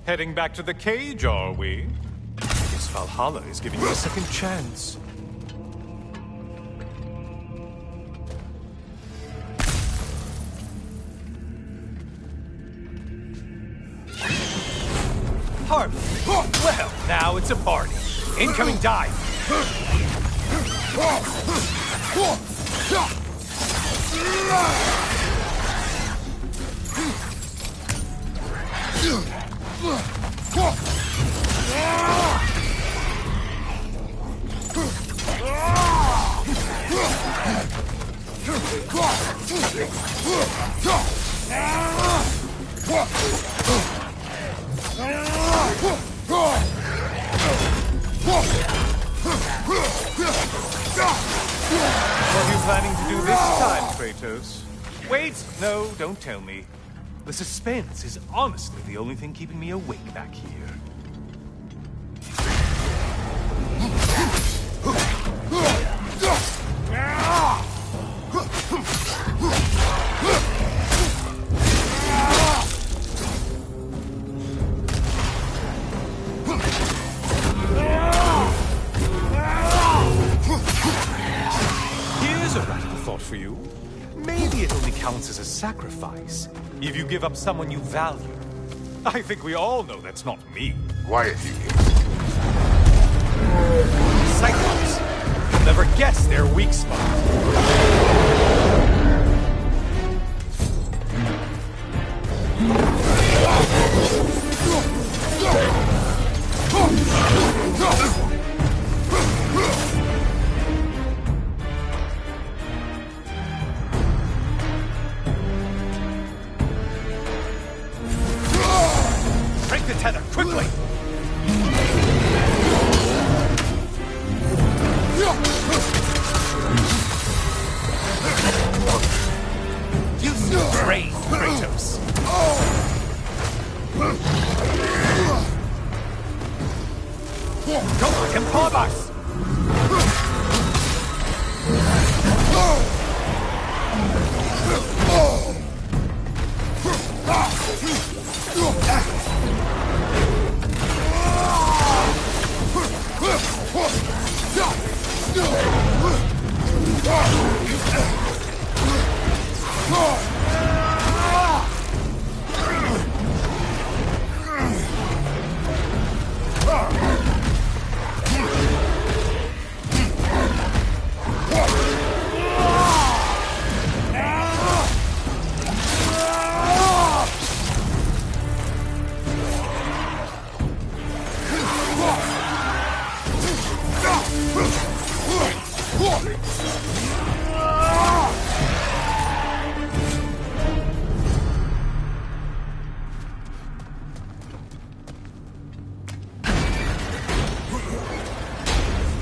Heading back to the cage, are we? Guess Valhalla is giving you a second chance. Hardly. Well, now it's a party. Incoming dive. What are you planning to do this time, Kratos? Wait, no, don't tell me. The suspense is honestly the only thing keeping me awake back here. Here's a radical thought for you. Maybe it only counts as a sacrifice if you give up someone you value. I think we all know that's not me. Quiet, you. Cyclops. You'll never guess their weak spot. Break the tether, quickly! Use your brain, Kratos. Don't let him pause us!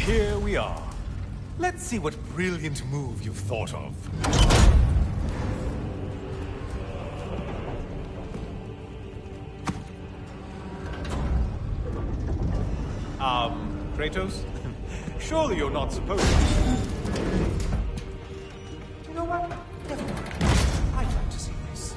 Here we are. Let's see what brilliant move you've thought of. Kratos? Surely you're not supposed to. You know what? Never mind. I'd like to see this.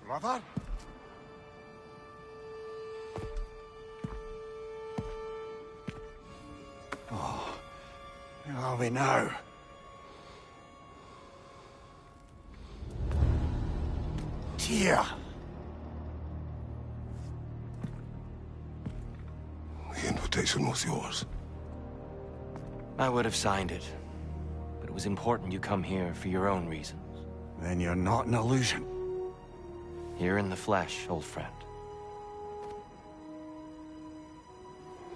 Brother? Oh, where are we now? Tyr! The invitation was yours. I would have signed it, but it was important you come here for your own reasons. Then you're not an illusion. Here in the flesh, old friend.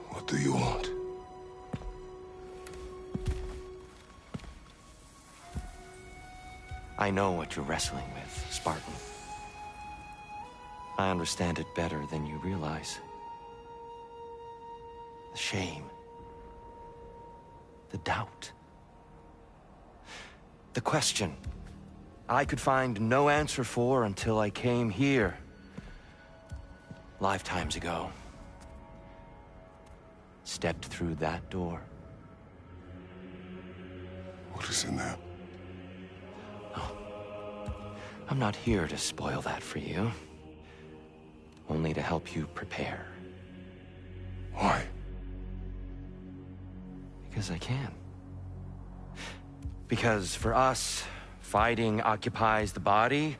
What do you want? I know what you're wrestling with, Spartan. I understand it better than you realize. The shame. The doubt. The question I could find no answer for until I came here. Lifetimes ago. Stepped through that door. What is in there? I'm not here to spoil that for you. Only to help you prepare. Why? Because I can. Because for us, fighting occupies the body,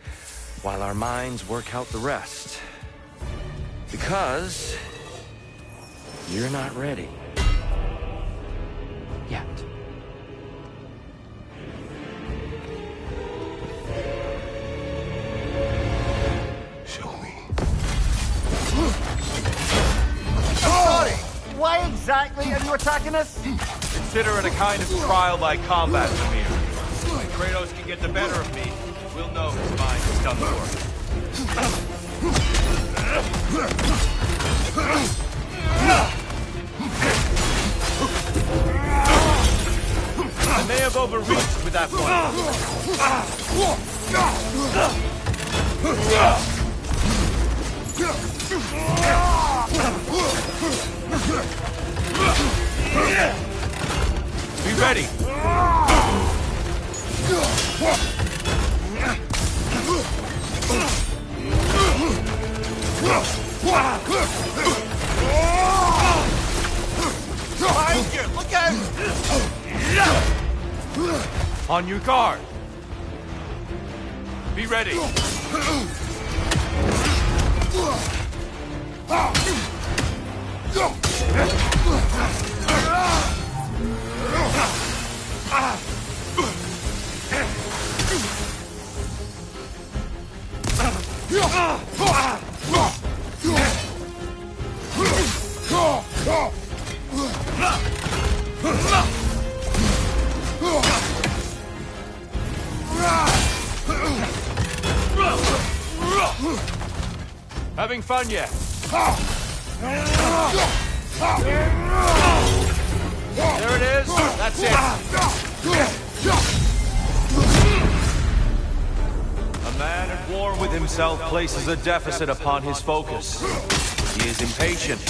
while our minds work out the rest. Because you're not ready. Yet. Show me. Sorry! Why exactly are you attacking us? Consider it a kind of trial by combat, Samir. When Kratos can get the better of me, we'll know his mind has done the work. I may have overreached with that one. Be ready. Behind you! Look out! On your guard. Be ready. Having fun yet? There it is. That's it. A man at war with himself places a deficit upon his focus. He is impatient,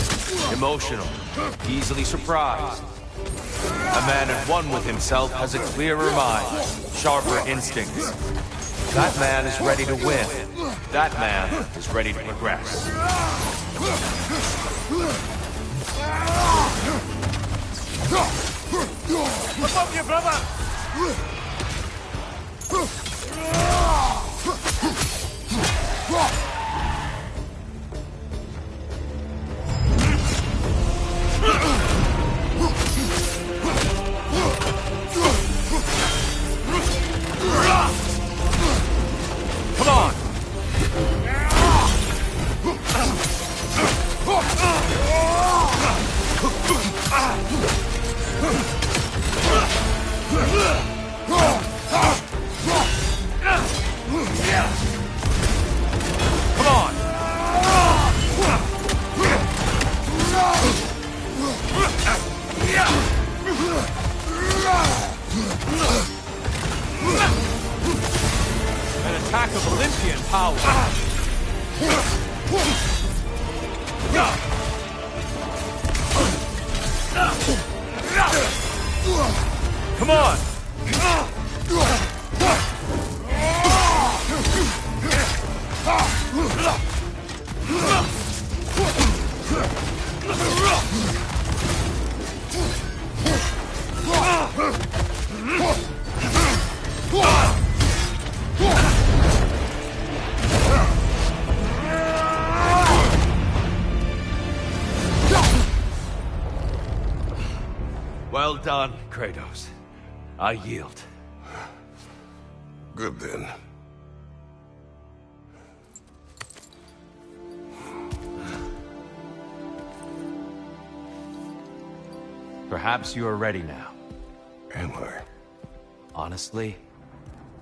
emotional, easily surprised. A man at one with himself has a clearer mind, sharper instincts. That man is ready to win. That man is ready to progress. Above you, brother! Come on! energy and power. Come on! Well done, Kratos. I yield. Good then. Perhaps you are ready now. Am I? Honestly,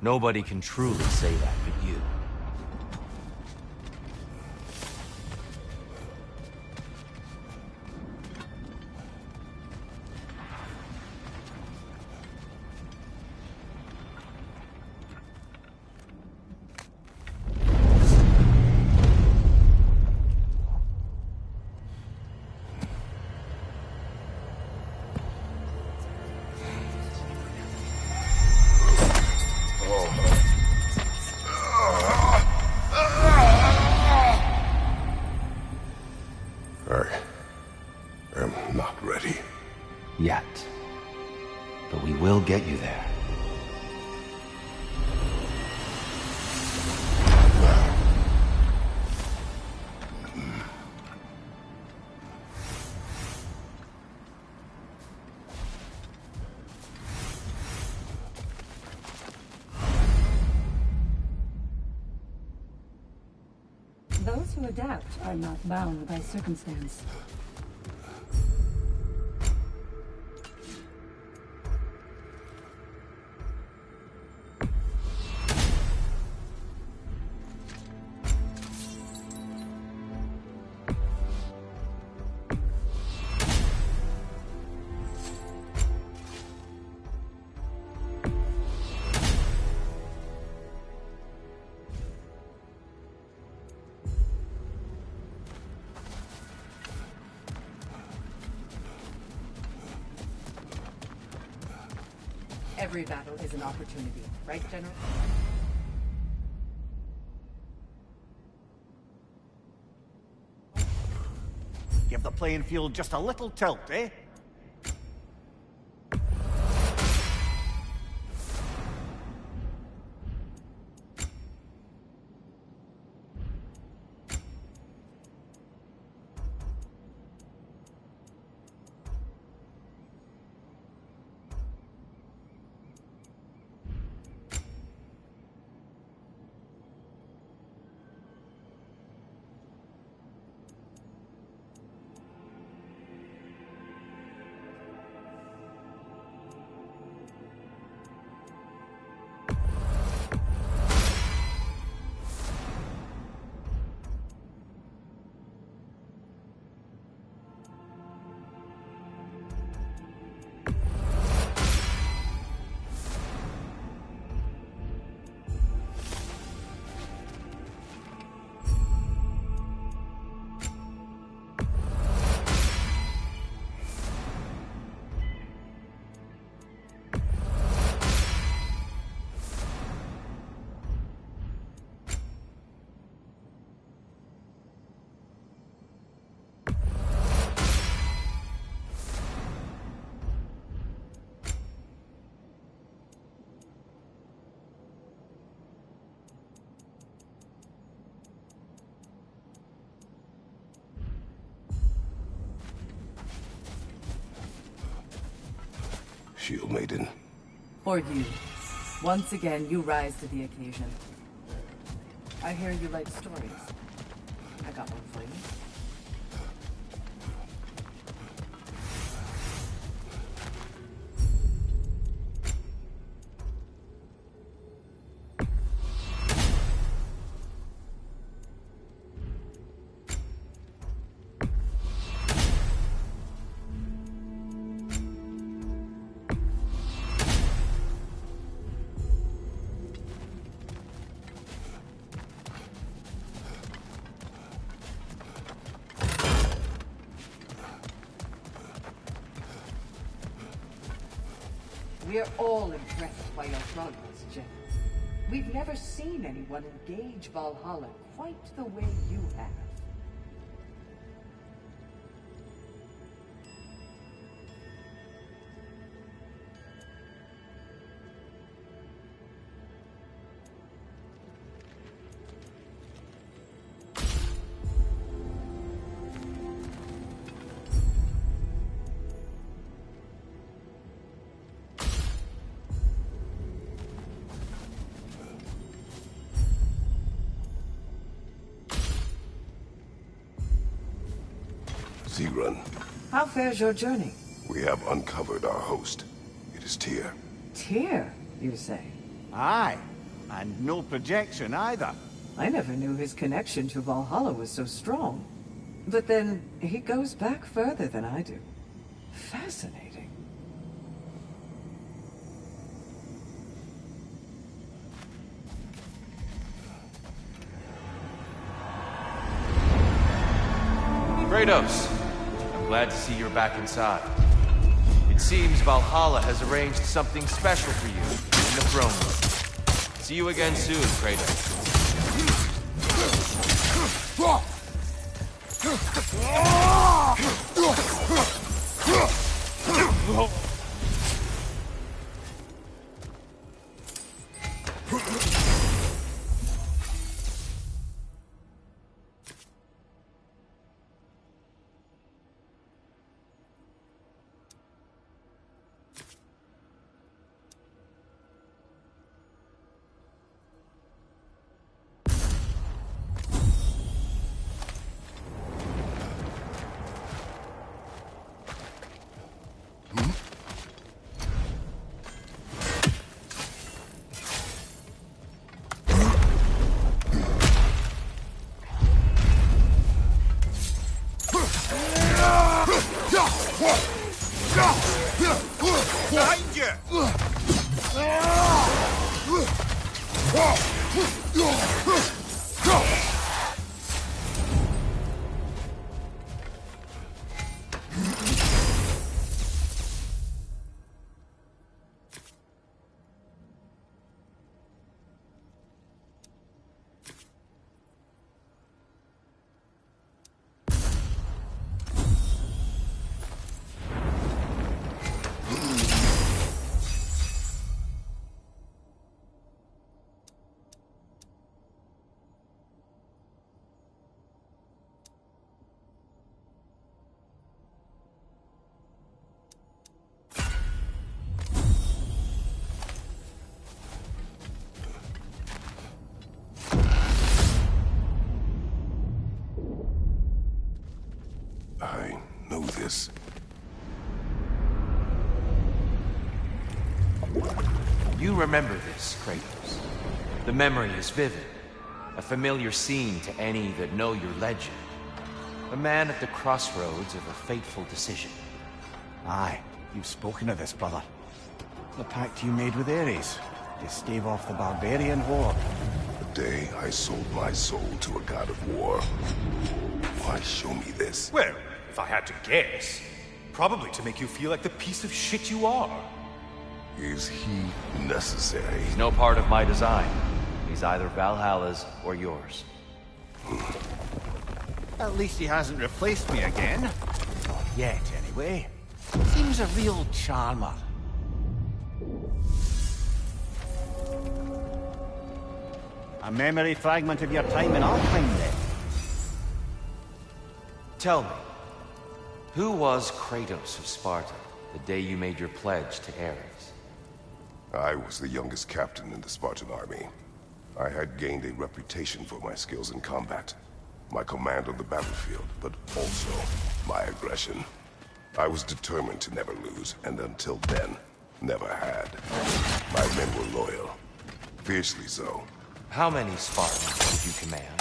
nobody can truly say that but you. I am not ready. Yet. But we will get you there. Those who adapt are not bound by circumstance. Every battle is an opportunity, right, General? Give the playing field just a little tilt, eh? Shield Maiden. For you. Once again, you rise to the occasion. I hear you like stories. I got one for you. We're all impressed by your progress, General. We've never seen anyone engage Valhalla quite the way you have. Zerun, How fares your journey? we have uncovered our host. It is Tyr. Tyr, you say? Aye, and no projection either. I never knew his connection to Valhalla was so strong. But then, he goes back further than I do. Fascinating. Kratos, I'm glad to see you're back inside. It seems Valhalla has arranged something special for you in the throne room. See you again soon, Kratos. Behind you! I know this. You remember this, Kratos. The memory is vivid. A familiar scene to any that know your legend. A man at the crossroads of a fateful decision. Aye, you've spoken of this, brother. The pact you made with Ares to stave off the barbarian horde. The day I sold my soul to a god of war. Why show me this? Well, if I had to guess, probably to make you feel like the piece of shit you are. Is he necessary? He's no part of my design. He's either Valhalla's or yours. At least he hasn't replaced me again. Not yet, anyway. Seems a real charmer. A memory fragment of your time in Alpine, then. Tell me, who was Kratos of Sparta the day you made your pledge to Ares? I was the youngest captain in the Spartan army. I had gained a reputation for my skills in combat, my command on the battlefield, but also my aggression. I was determined to never lose, and until then, never had. My men were loyal. Fiercely so. How many Spartans did you command?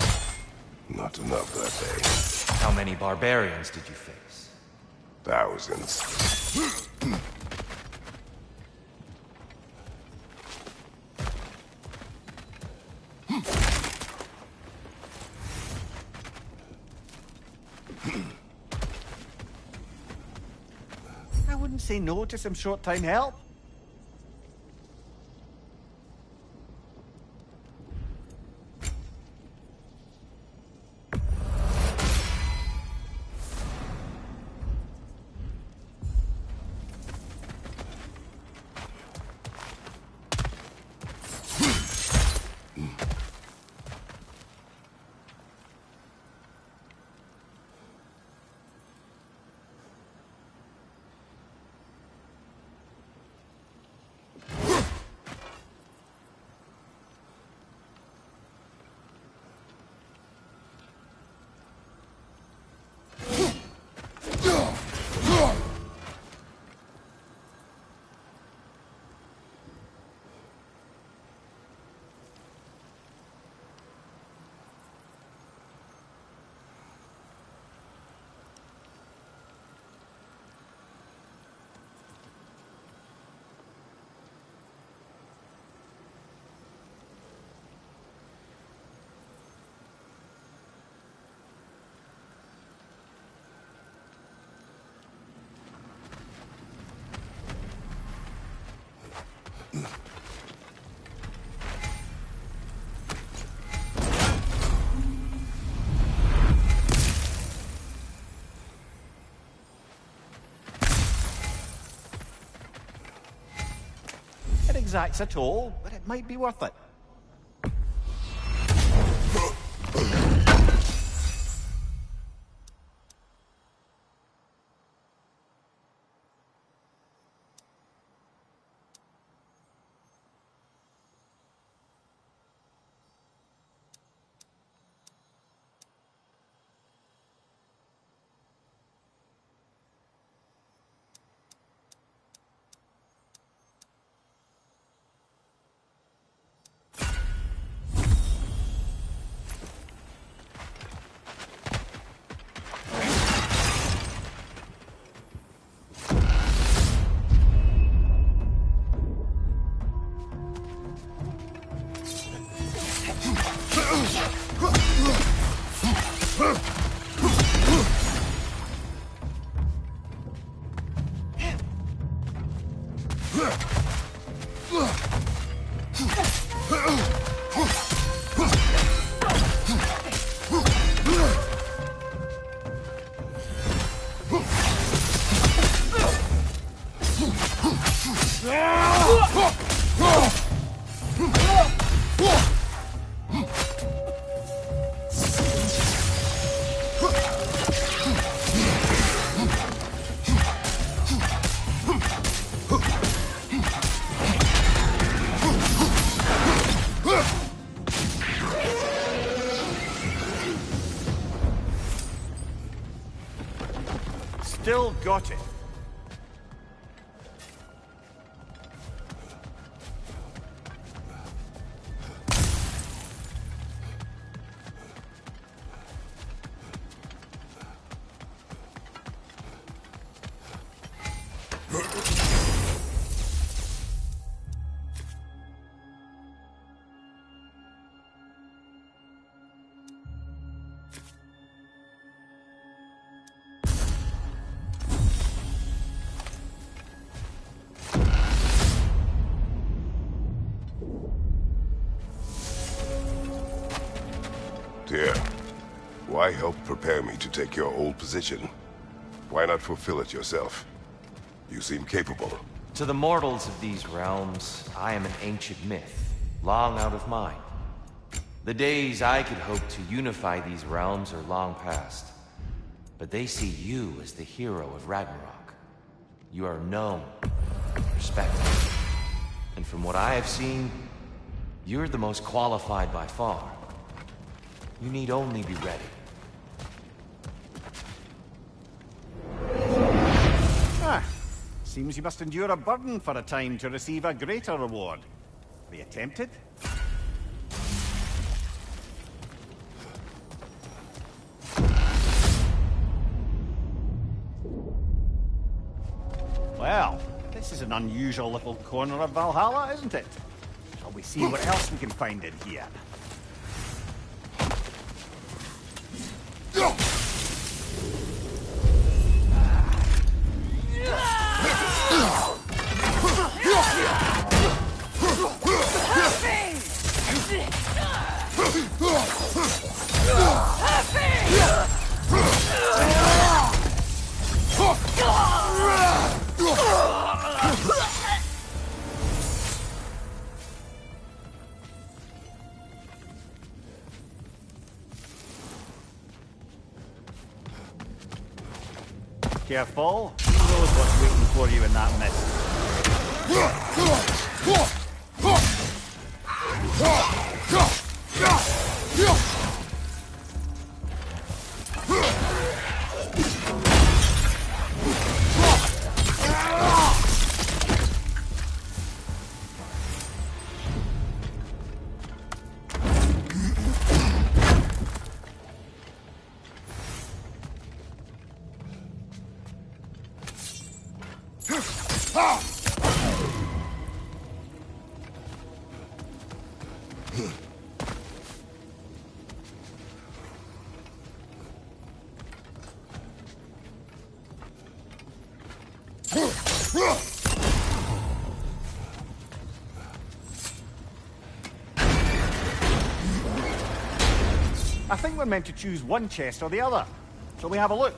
Not enough that day. How many barbarians did you face? Thousands. I wouldn't say no to some short-time help. It exacts a toll, but it might be worth it. Still got it. Dear, why help prepare me to take your old position? Why not fulfill it yourself? You seem capable. To the mortals of these realms, I am an ancient myth, long out of mind. The days I could hope to unify these realms are long past. But they see you as the hero of Ragnarok. You are known, respected. And from what I have seen, you're the most qualified by far. You need only be ready. Seems you must endure a burden for a time to receive a greater reward. Are you tempted? Well, this is an unusual little corner of Valhalla, isn't it? Shall we see what else we can find in here? Careful. Who knows what's waiting for you in that mist? I think we're meant to choose one chest or the other. Shall we have a look?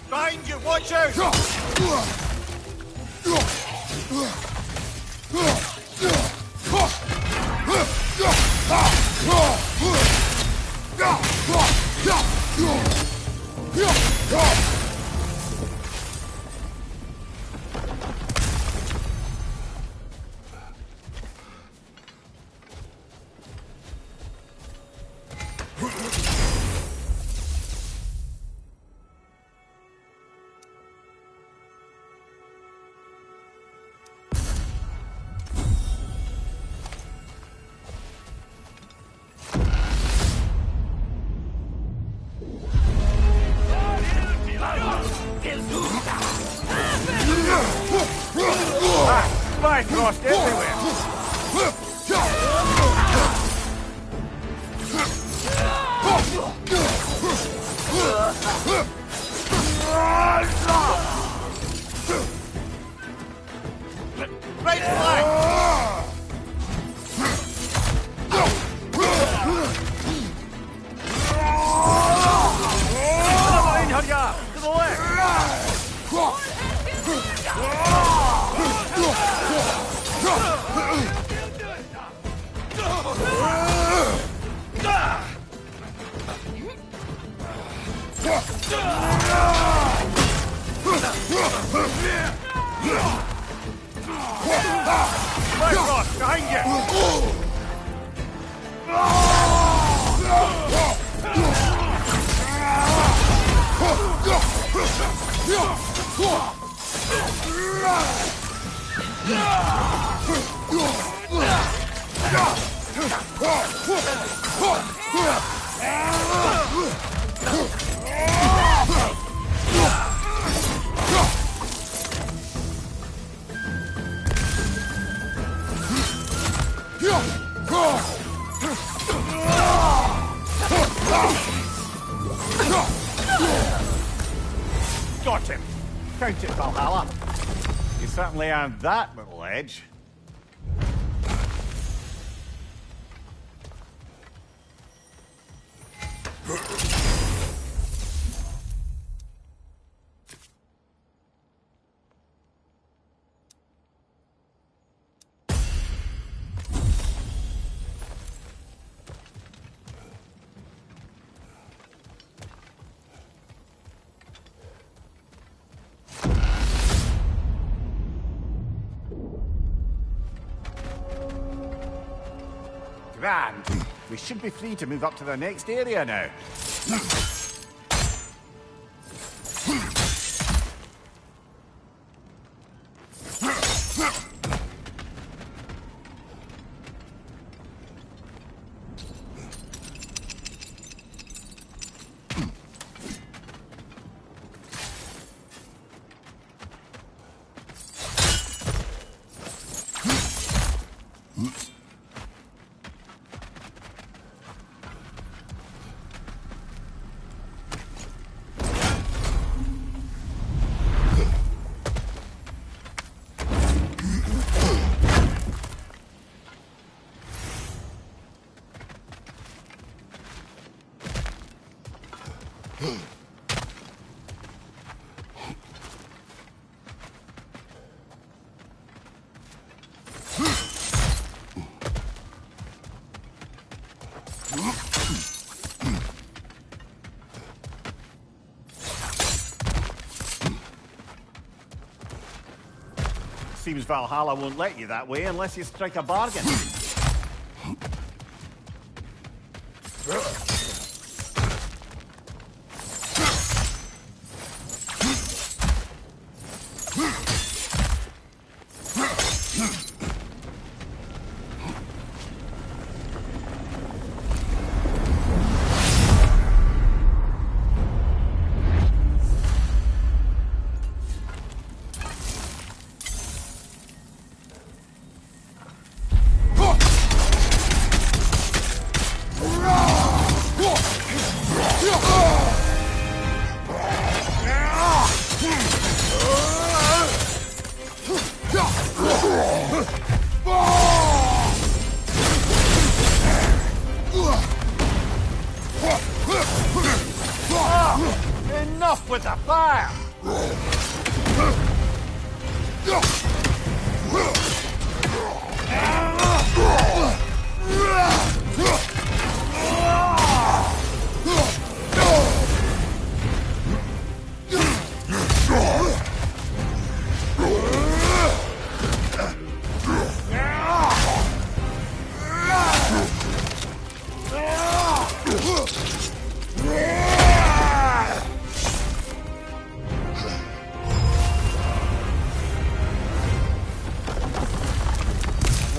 Behind you, watch out! Spy crossed everywhere. Right flank! Hurry up! To the left! My God, behind you! Got him. Count it, Valhalla. You certainly earned that little edge. Grand. We should be free to move up to the next area now. Seems Valhalla won't let you that way unless you strike a bargain. Enough with the fire!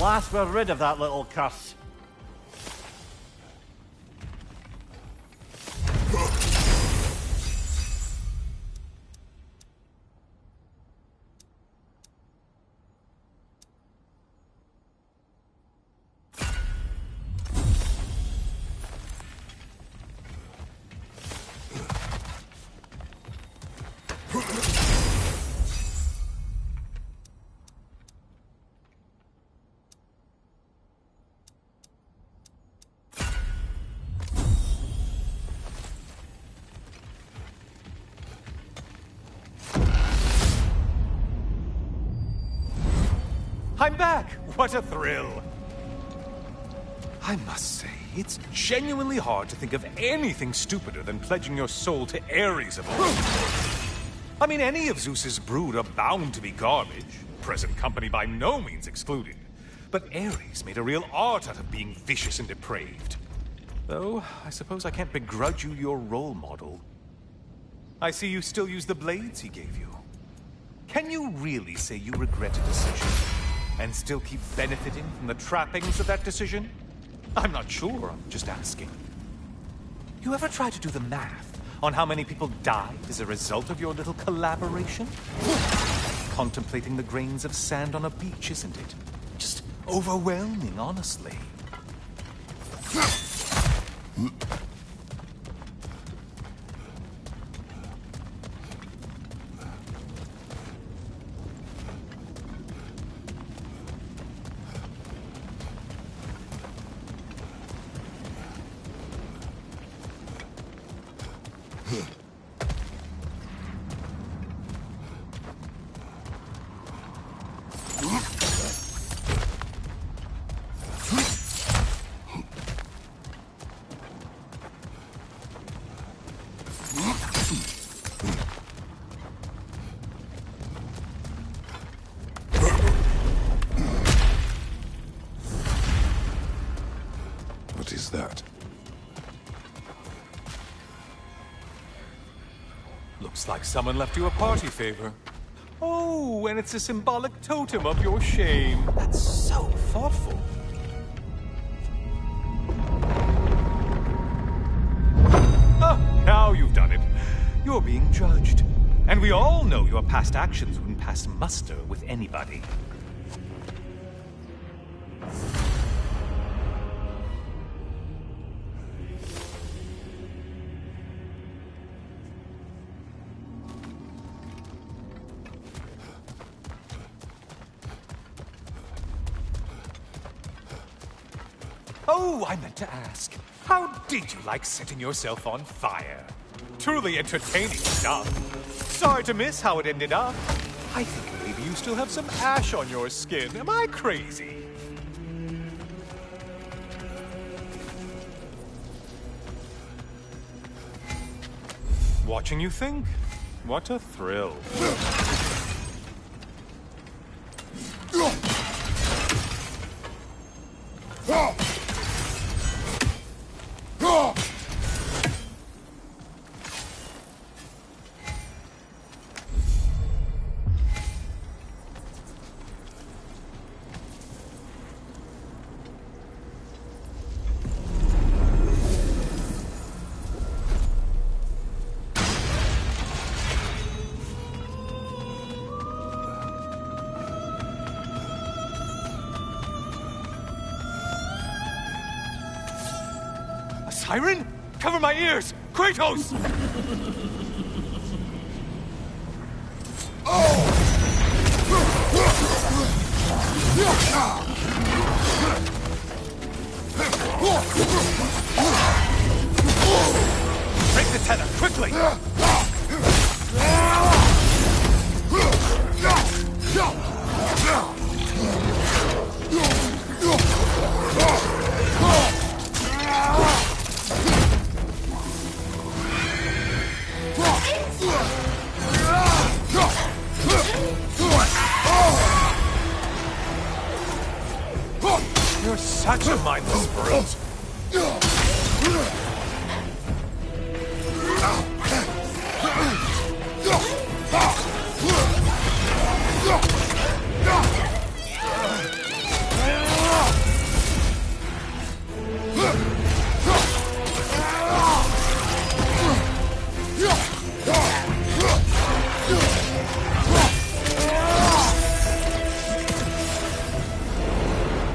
Last we're rid of that little curse. I'm back! What a thrill! I must say, it's genuinely hard to think of anything stupider than pledging your soul to Ares of all. I mean, any of Zeus's brood are bound to be garbage, present company by no means excluded. But Ares made a real art out of being vicious and depraved. Though, I suppose I can't begrudge you your role model. I see you still use the blades he gave you. Can you really say you regret a decision? And still keep benefiting from the trappings of that decision? I'm not sure, I'm just asking. You ever try to do the math on how many people died as a result of your little collaboration? Contemplating the grains of sand on a beach, isn't it? Just overwhelming, honestly. is that? Looks like someone left you a party favor. Oh, and it's a symbolic totem of your shame. That's so thoughtful. Ah, now you've done it. You're being judged. And we all know your past actions wouldn't pass muster with anybody. Oh, I meant to ask. How did you like setting yourself on fire? Truly entertaining stuff. Sorry to miss how it ended up. I think maybe you still have some ash on your skin. Am I crazy? Watching you think? What a thrill. Siren? Cover my ears! Kratos! Break the tether, quickly! You're such a mindless brute.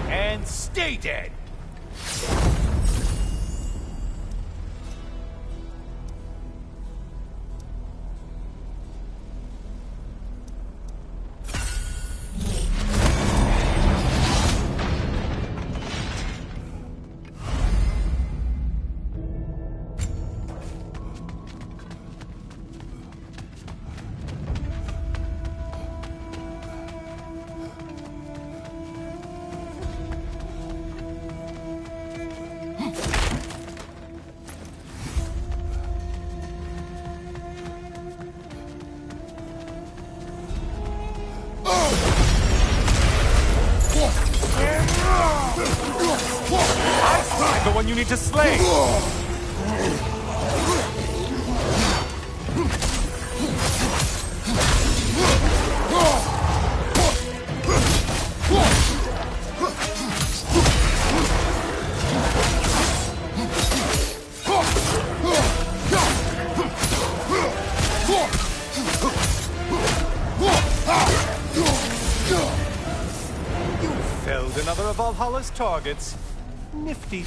And stay dead. I'm the one you need to slay! You felled another of Valhalla's targets. Nifty.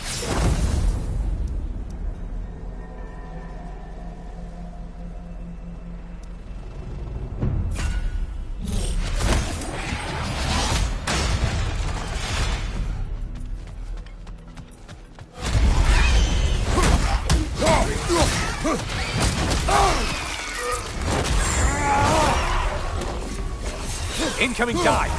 Incoming dive.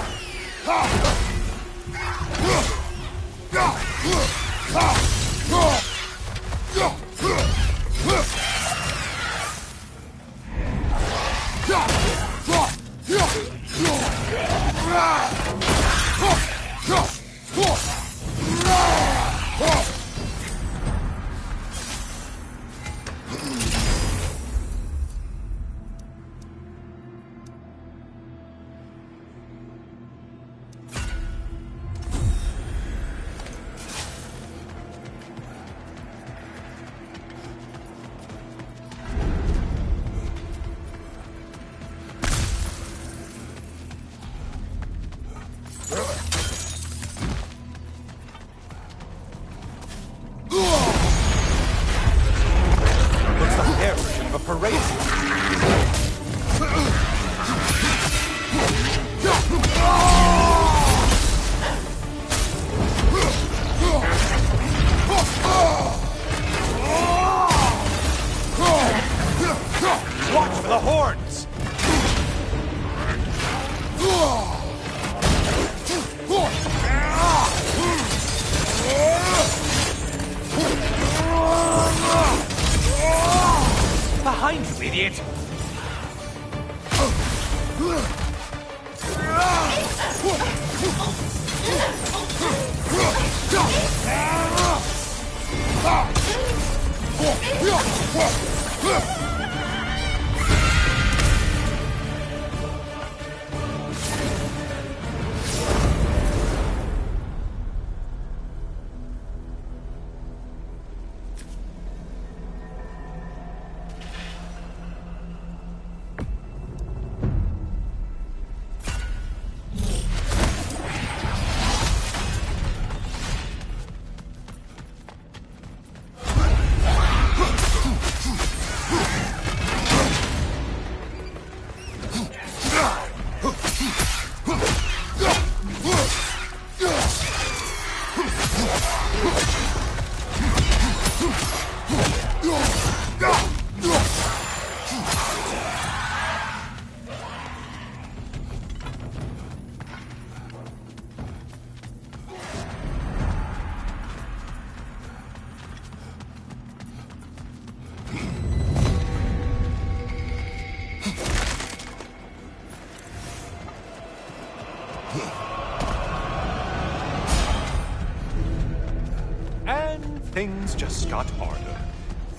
And things just got harder.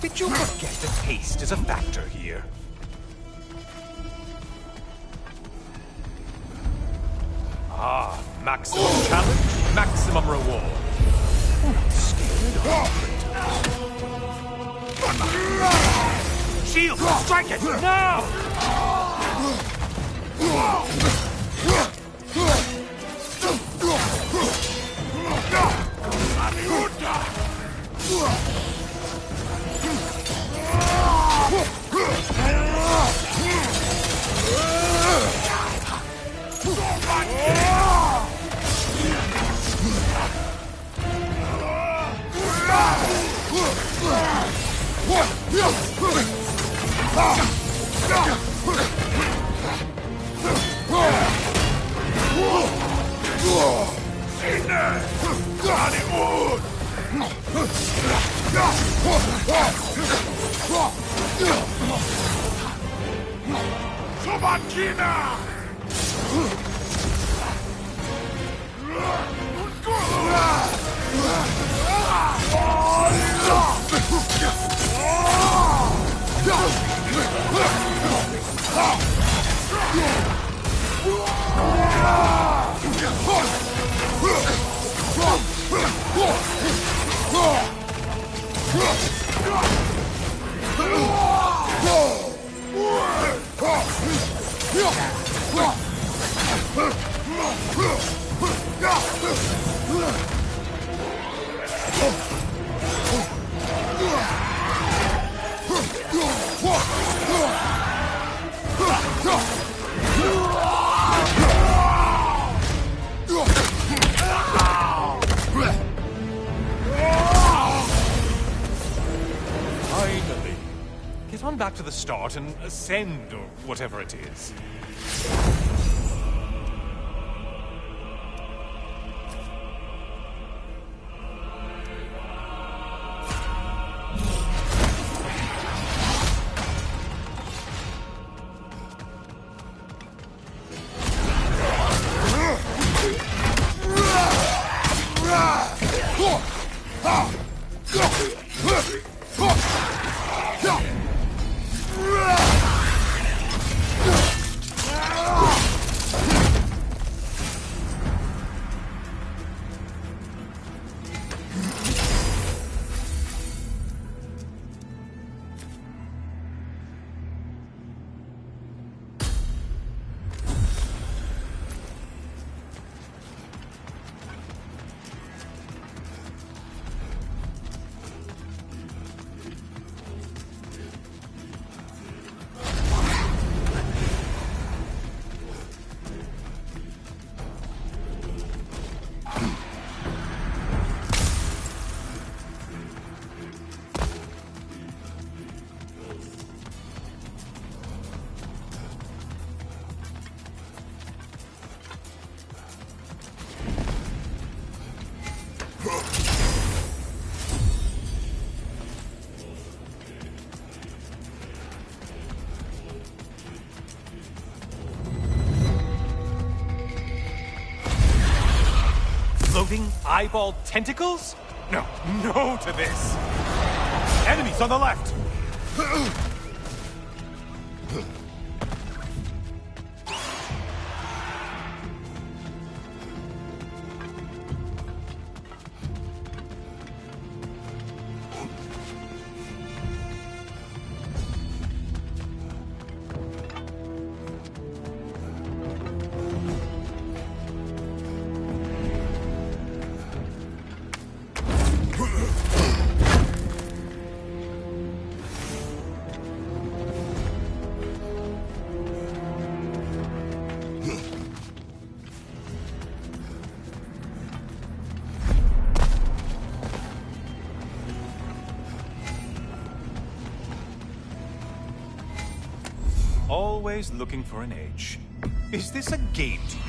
Did you forget that haste is a factor here? Ah, maximum challenge, maximum reward. You're not scared, are you, Kratos? Shield! Strike it! Now! Finally. Get on back to the start and ascend, or whatever it is. Floating eyeball tentacles? No, no to this! Enemies on the left! Always looking for an edge. Is this a game to you?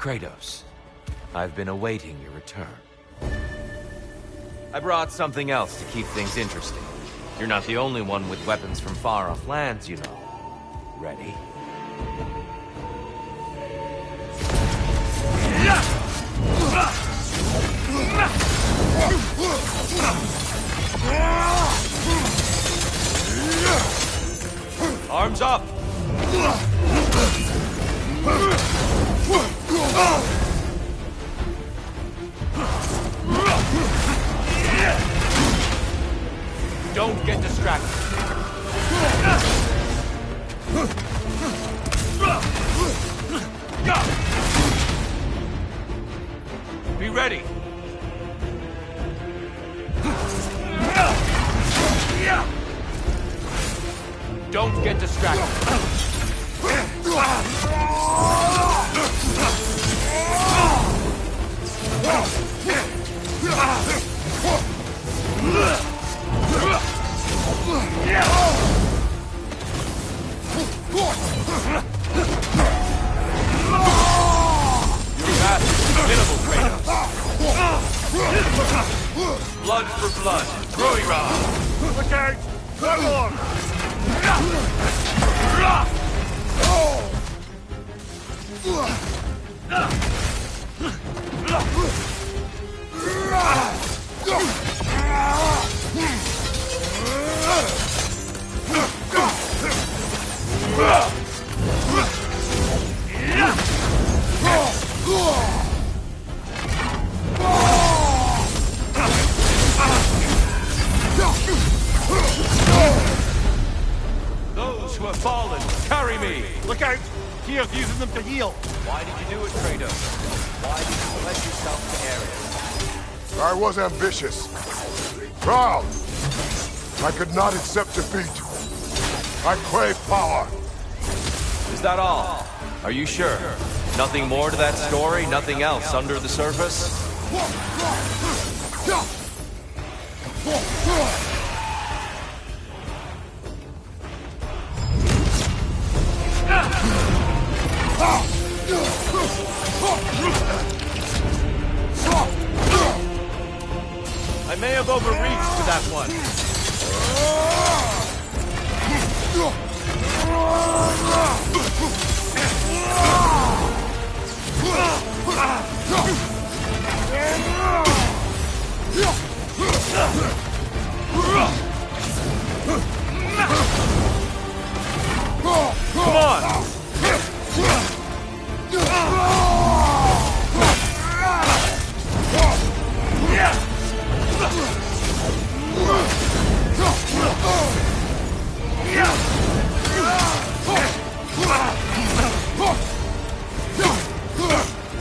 Kratos, I've been awaiting your return. I brought something else to keep things interesting. You're not the only one with weapons from far-off lands, you know. Ready? Arms up! Don't get distracted. Be ready. Don't get distracted. Blood for blood. Roy-Ra. Look out! Come on! Those who have fallen, carry me! Look out! Tyr's using them to heal. Why did you do it, Kratos? Why did you let yourself to Ares? I was ambitious. Proud. I could not accept defeat. I crave power. Is that all? Are you sure? Nothing more to that story? Nothing else under the surface? I may have overreached with that one. Come on!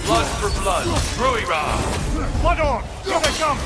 Blood for blood, Roy-Ra. Blood on! Here they come!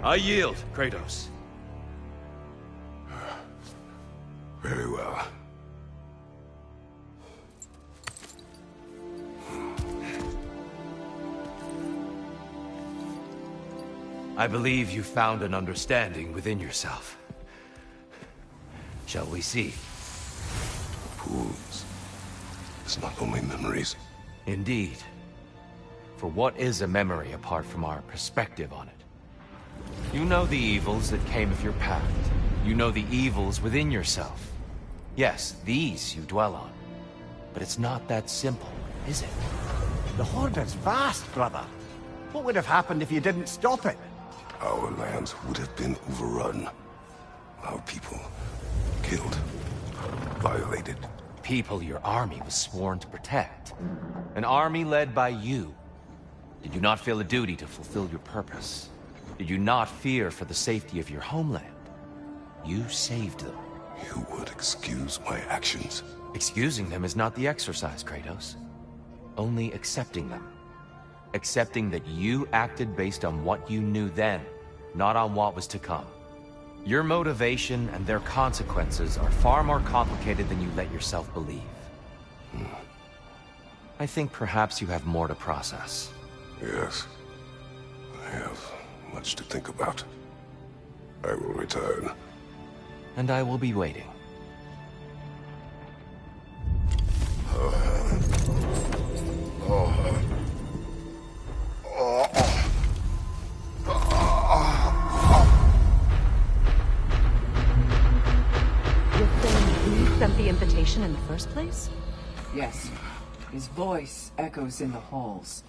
I yield, Kratos. Very well. I believe you found an understanding within yourself. Shall we see? Fools. It's not only memories. Indeed. For what is a memory apart from our perspective on it? You know the evils that came of your path. You know the evils within yourself. Yes, these you dwell on. But it's not that simple, is it? The Horde is vast, brother. What would have happened if you didn't stop it? Our lands would have been overrun. Our people killed, violated. People your army was sworn to protect. An army led by you. Did you not feel a duty to fulfill your purpose? Did you not fear for the safety of your homeland? You saved them. You would excuse my actions? Excusing them is not the exercise, Kratos. Only accepting them. Accepting that you acted based on what you knew then, not on what was to come. Your motivation and their consequences are far more complicated than you let yourself believe. I think perhaps you have more to process. Yes. I have much to think about. I will return. And I will be waiting. You're saying he sent the invitation in the first place? Yes. His voice echoes in the halls.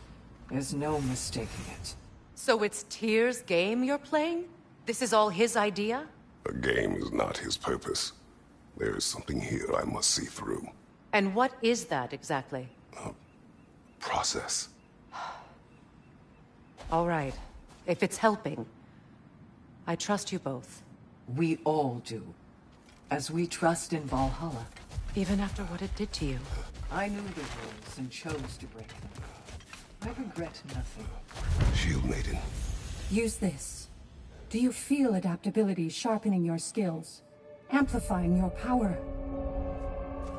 There's no mistaking it. So it's Tyr's game you're playing? This is all his idea? A game is not his purpose. There is something here I must see through. And what is that exactly? Process. All right. If it's helping, I trust you both. We all do. As we trust in Valhalla. Even after what it did to you. I knew the rules and chose to break them. I regret nothing. Shield Maiden. Use this. Do you feel adaptability sharpening your skills? Amplifying your power?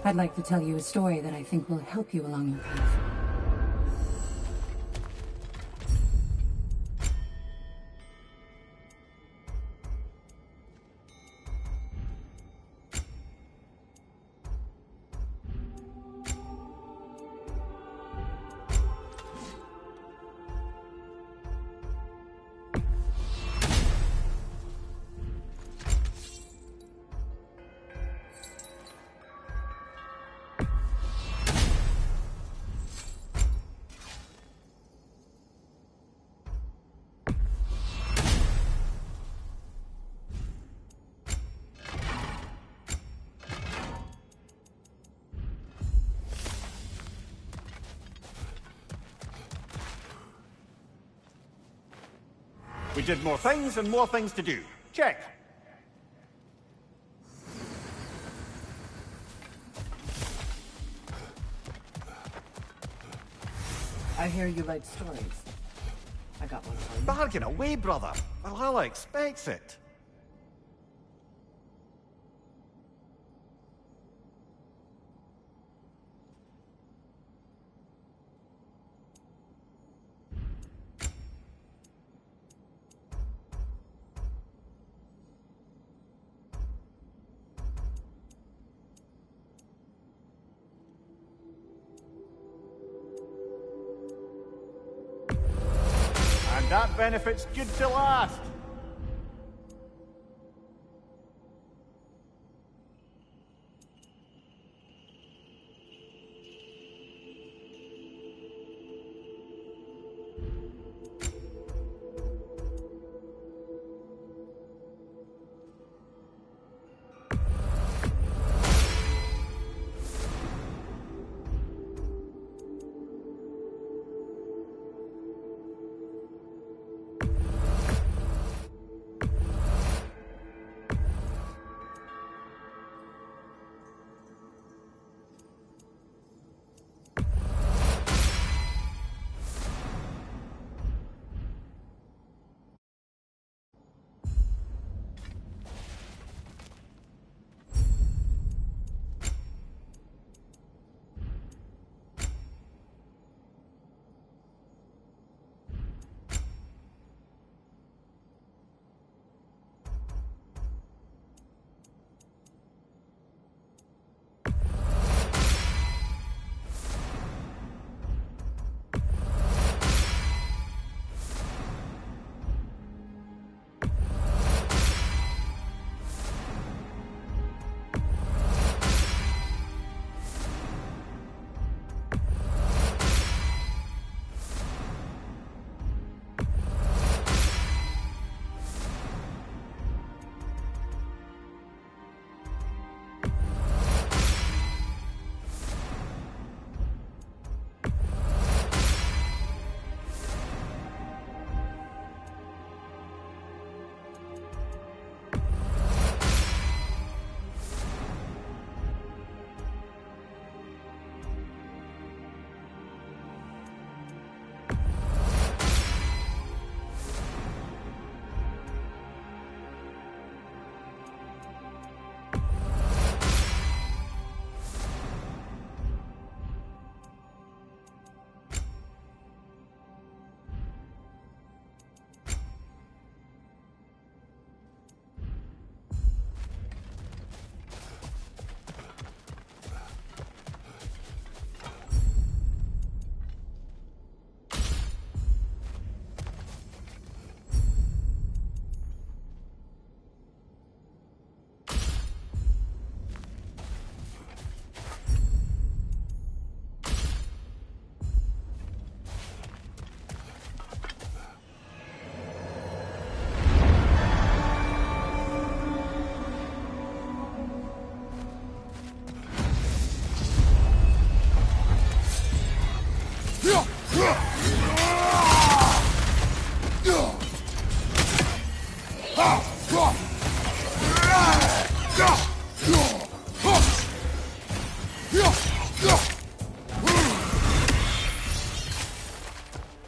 I'd like to tell you a story that I think will help you along your path. We did more things and more things to do. Check. I hear you like stories. I got one for you. Bargain away, brother. Valhalla expects it. And that benefit's good to last.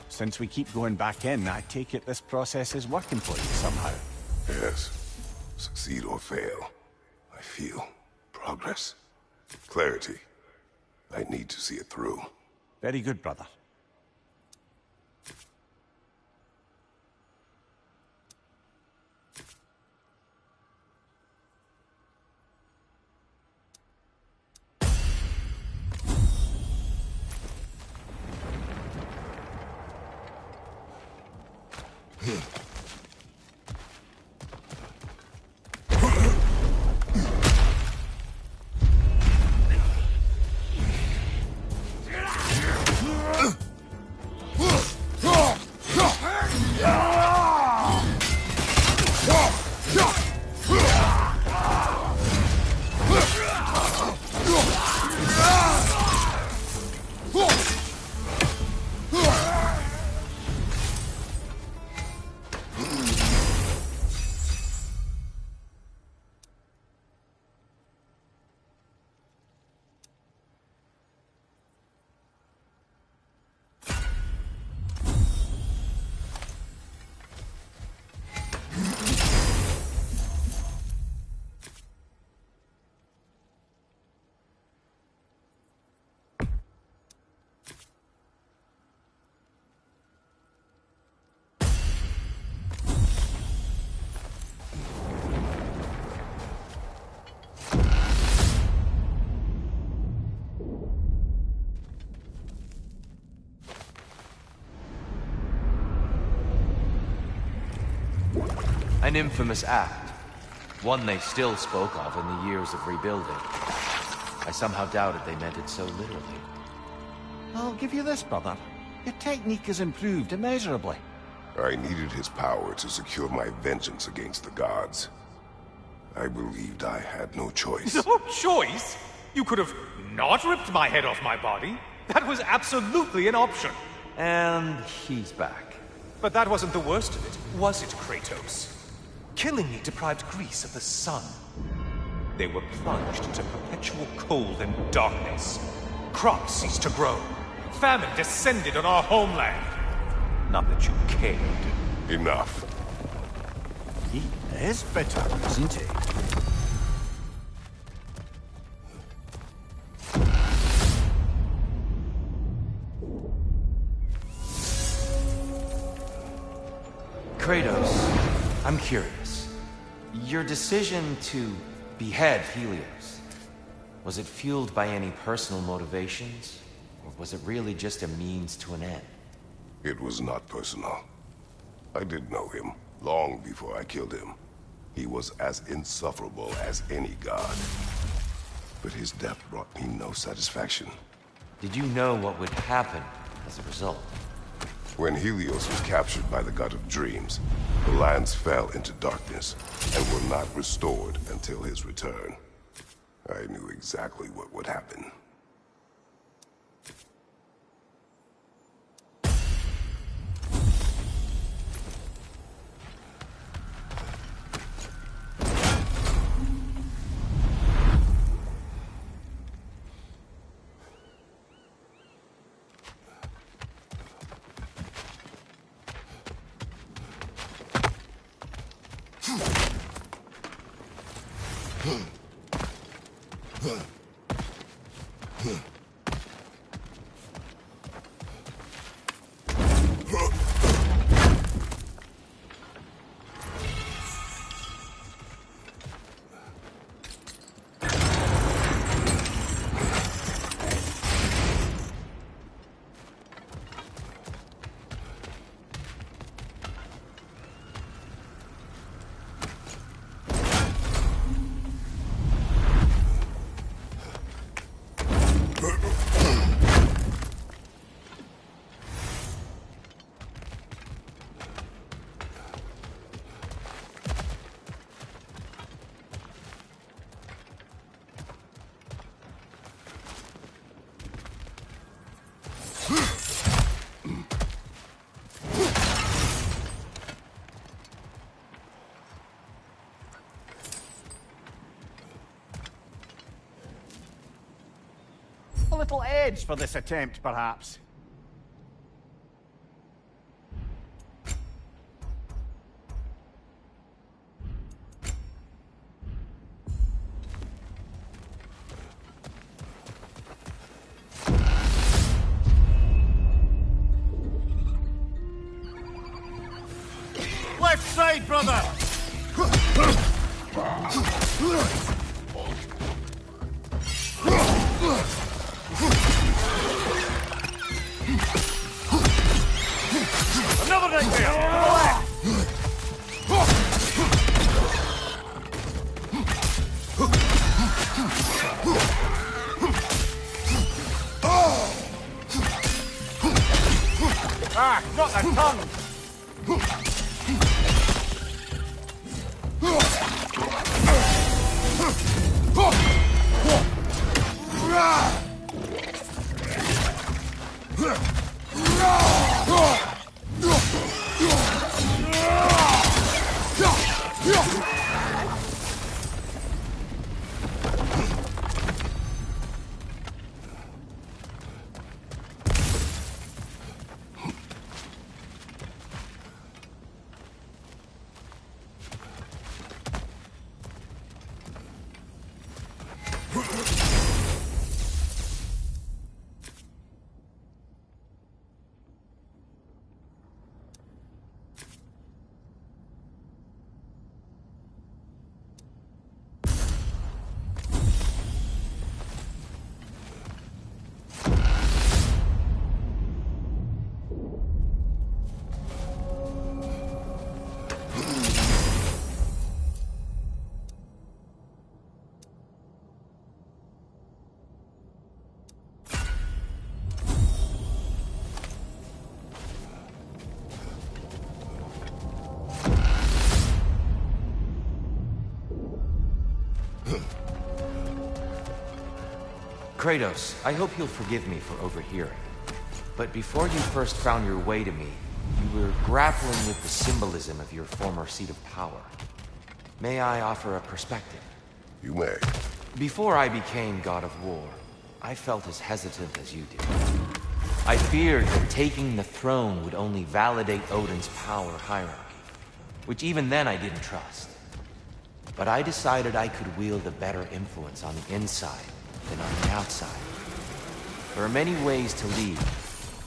Since we keep going back in, I take it this process is working for you somehow. Yes. Succeed or fail, I feel progress. Clarity. I need to see it through. Very good, brother. An infamous act. One they still spoke of in the years of rebuilding. I somehow doubted they meant it so literally. I'll give you this, brother. Your technique has improved immeasurably. I needed his power to secure my vengeance against the gods. I believed I had no choice. No choice? You could have not ripped my head off my body. That was absolutely an option. And he's back. But that wasn't the worst of it, was it, Kratos? Killing me deprived Greece of the sun. They were plunged into perpetual cold and darkness. Crops ceased to grow. Famine descended on our homeland. Not that you cared. Enough. He is bitter, isn't he? Kratos, I'm curious. Your decision to behead Helios, was it fueled by any personal motivations? Or was it really just a means to an end? It was not personal. I did know him, long before I killed him. He was as insufferable as any god. But his death brought me no satisfaction. Did you know what would happen as a result? When Helios was captured by the god of dreams, the lands fell into darkness and were not restored until his return. I knew exactly what would happen. little edge for this attempt, perhaps. Left side, brother! Another nightmare! To the left! Ah, not the tongue! Kratos, I hope you'll forgive me for overhearing. But before you first found your way to me, you were grappling with the symbolism of your former seat of power. May I offer a perspective? You may. Before I became God of War, I felt as hesitant as you did. I feared that taking the throne would only validate Odin's power hierarchy, which even then I didn't trust. But I decided I could wield a better influence on the inside than on the outside. There are many ways to lead,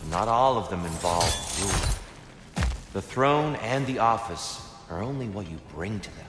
and not all of them involve rule. The throne and the office are only what you bring to them.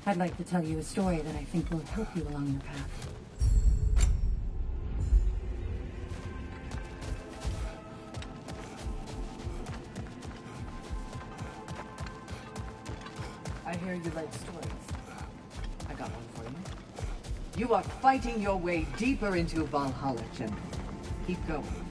I'd like to tell you a story that I think will help you along your path. I hear you like stories. I got one for you. You are fighting your way deeper into Valhalla, General. Keep going.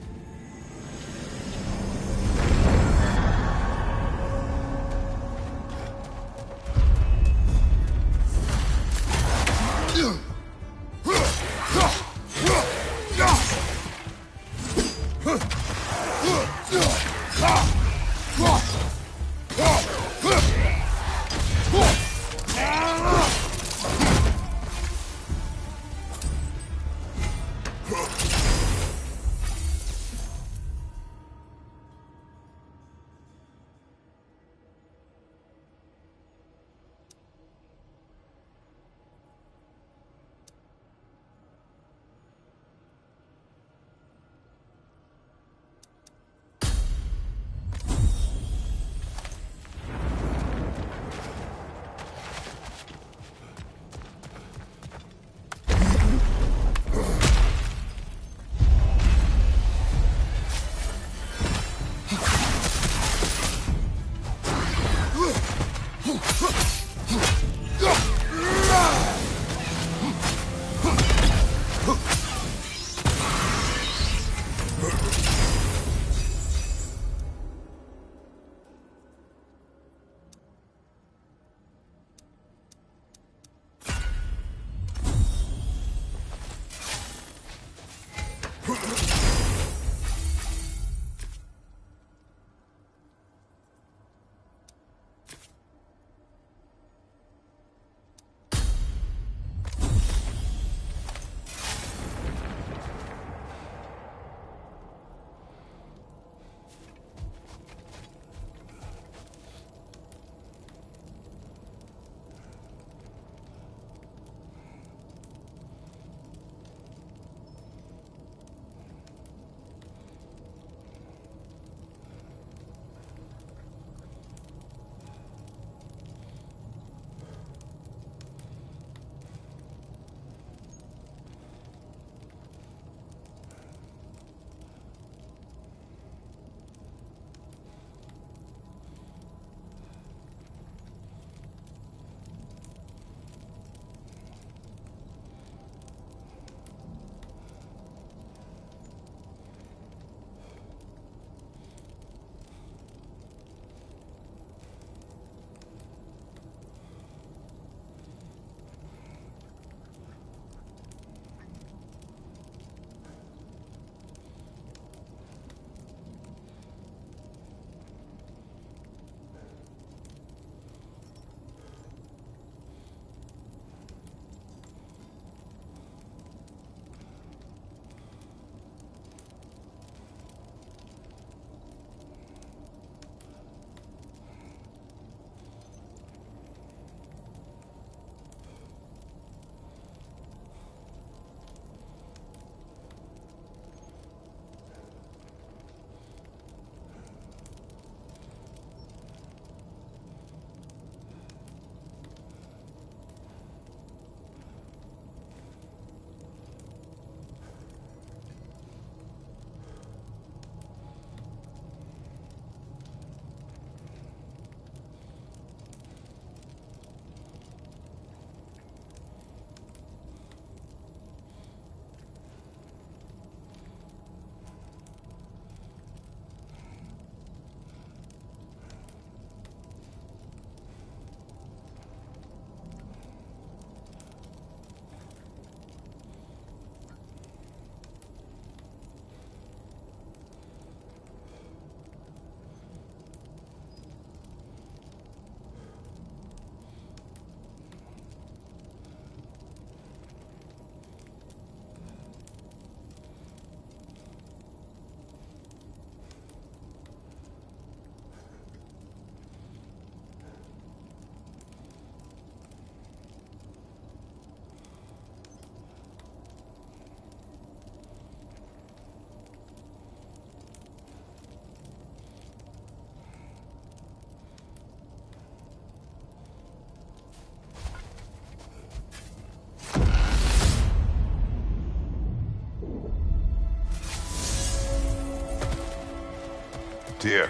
Tyr,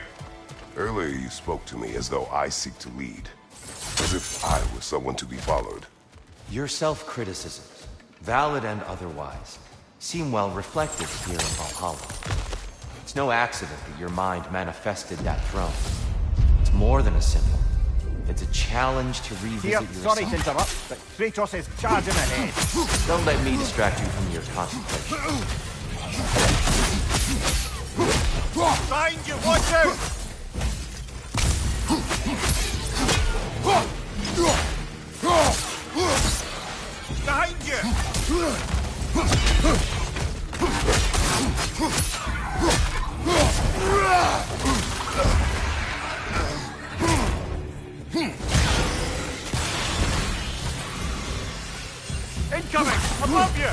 earlier you spoke to me as though I seek to lead. As if I were someone to be followed. Your self-criticisms, valid and otherwise, seem well reflected here in Valhalla. It's no accident that your mind manifested that throne. It's more than a symbol. It's a challenge to revisit Tyr, yourself. sorry to interrupt, but Kratos is charging ahead. Don't let me distract you from your contemplation. Behind you, watch out! Behind you! Incoming! Above you!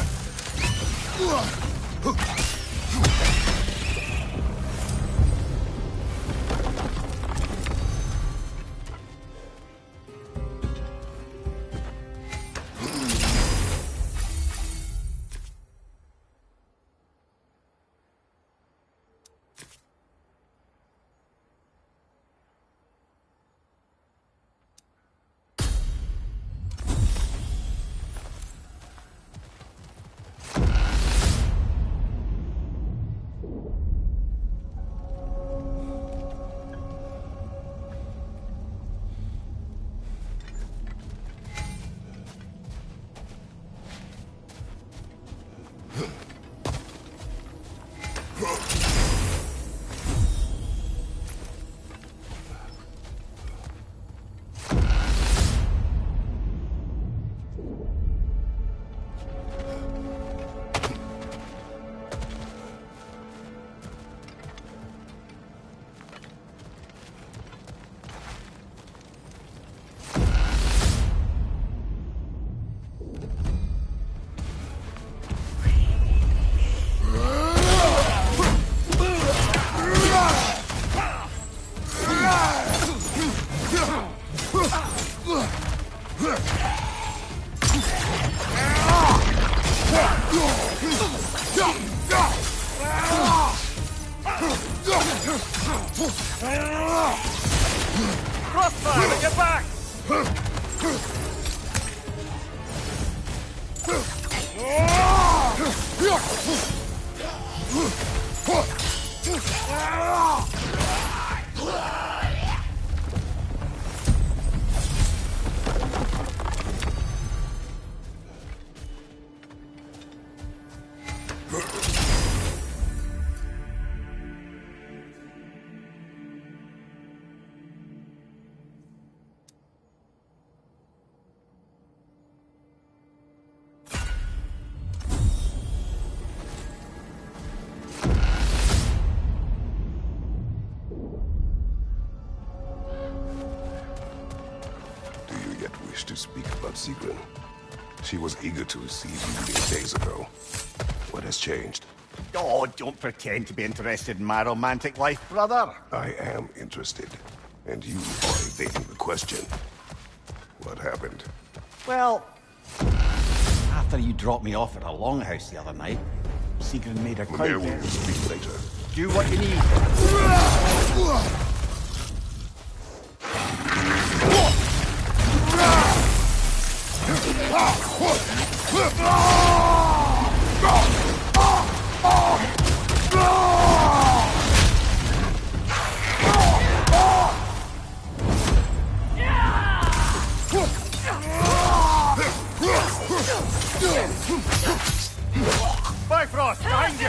Crossfire at your back! To speak about Sigrun. She was eager to receive you days ago. What has changed? Oh, don't pretend to be interested in my romantic life, brother. I am interested, and you are evading the question. What happened? Well, after you dropped me off at a longhouse the other night, Sigrun made her There cloud we there. will speak later. Do what you need. Bifrost, behind you!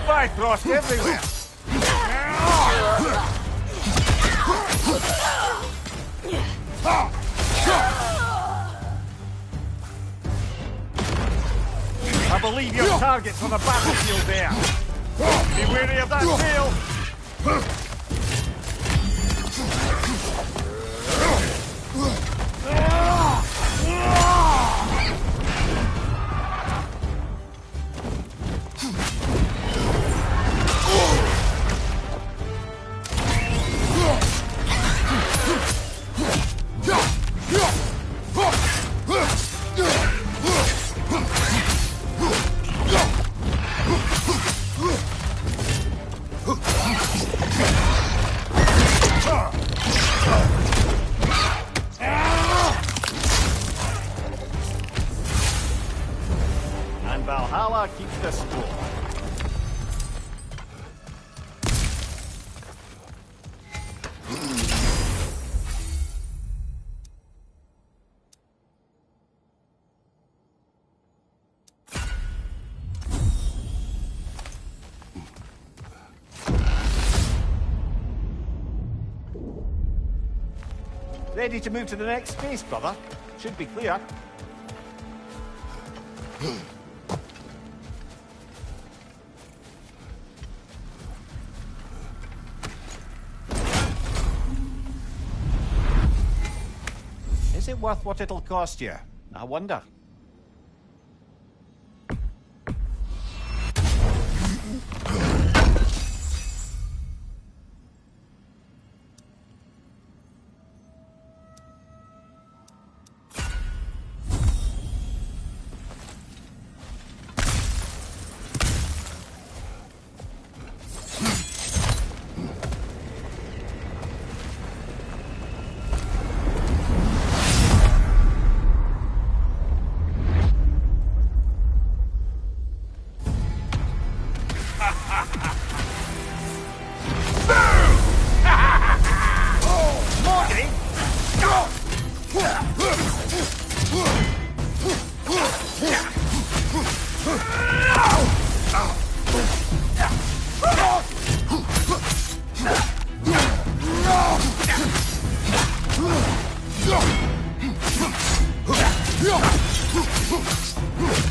Bifrost everywhere! I believe your target's on the battlefield there. Be wary of that tail! And Valhalla keeps the score. Ready to move to the next phase, brother? Should be clear. Is it worth what it'll cost you? I wonder.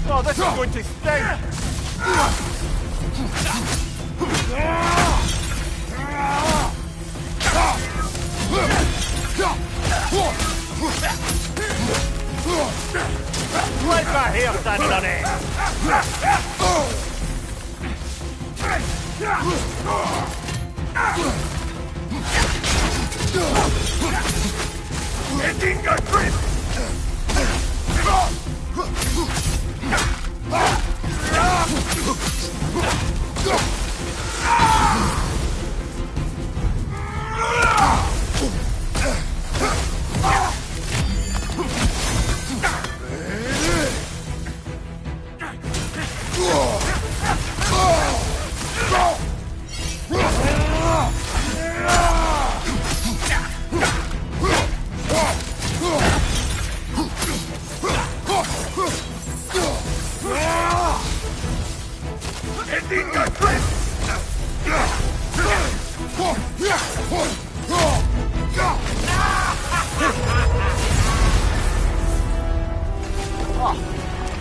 Oh, this is going to sting! Right back here, standing on it! Getting a grip!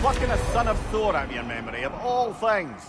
Plucking a son of Thor out of your memory, of all things.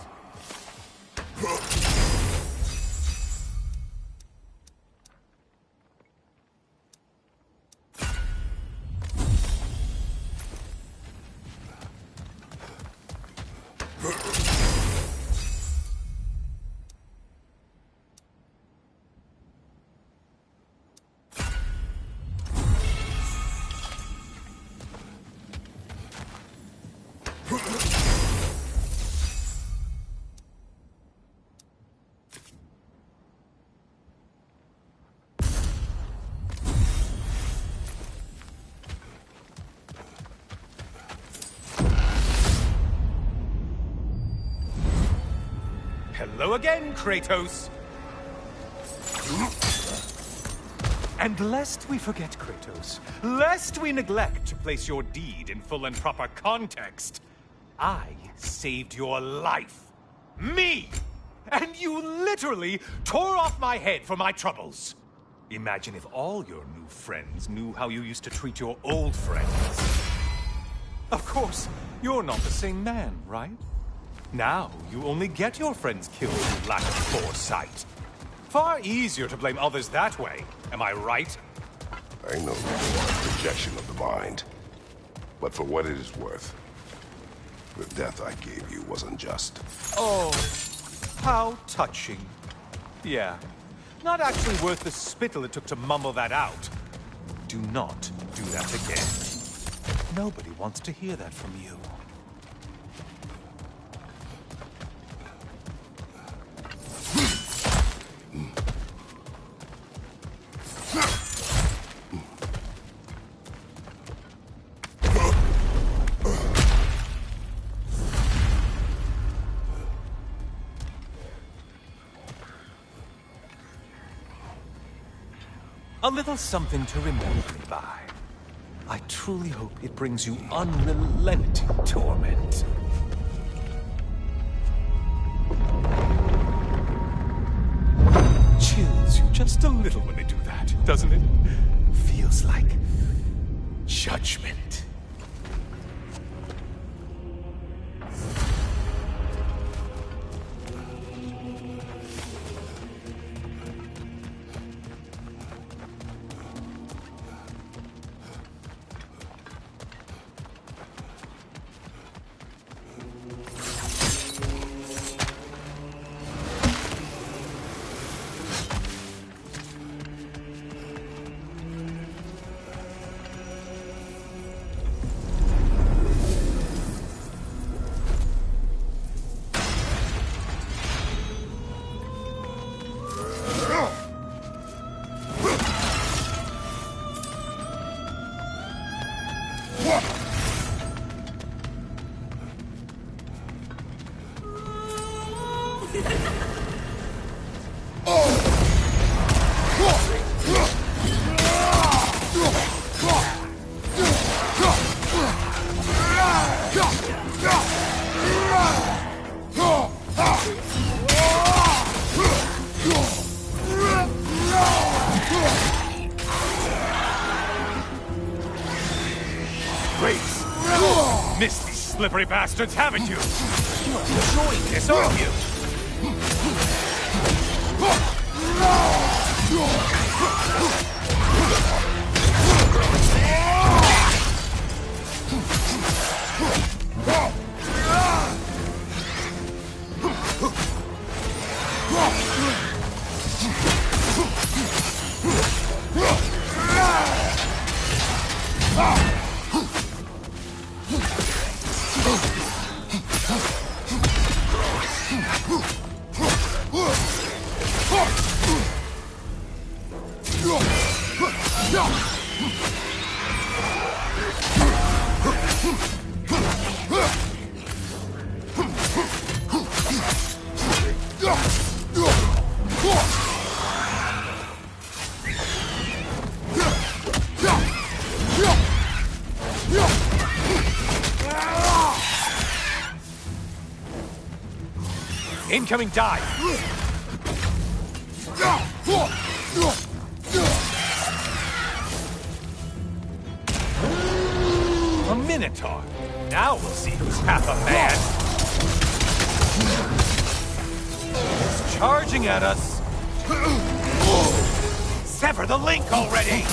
Hello again, Kratos. And lest we forget, Kratos, lest we neglect to place your deed in full and proper context, I saved your life. Me! And you literally tore off my head for my troubles. Imagine if all your new friends knew how you used to treat your old friends. Of course, you're not the same man, right? Now, you only get your friends killed through lack of foresight. Far easier to blame others that way, am I right? I know you are a projection of the mind. But for what it is worth, the death I gave you was unjust. Oh, how touching. Yeah, not actually worth the spittle it took to mumble that out. Do not do that again. Nobody wants to hear that from you. A little something to remember me by. I truly hope it brings you unrelenting torment. Chills you just a little when they do that, doesn't it? Feels like judgment. Missed these slippery bastards, haven't you? You're enjoying this, aren't you? Incoming dive! A Minotaur! Now we'll see who's half a man! It's charging at us! Sever the link already!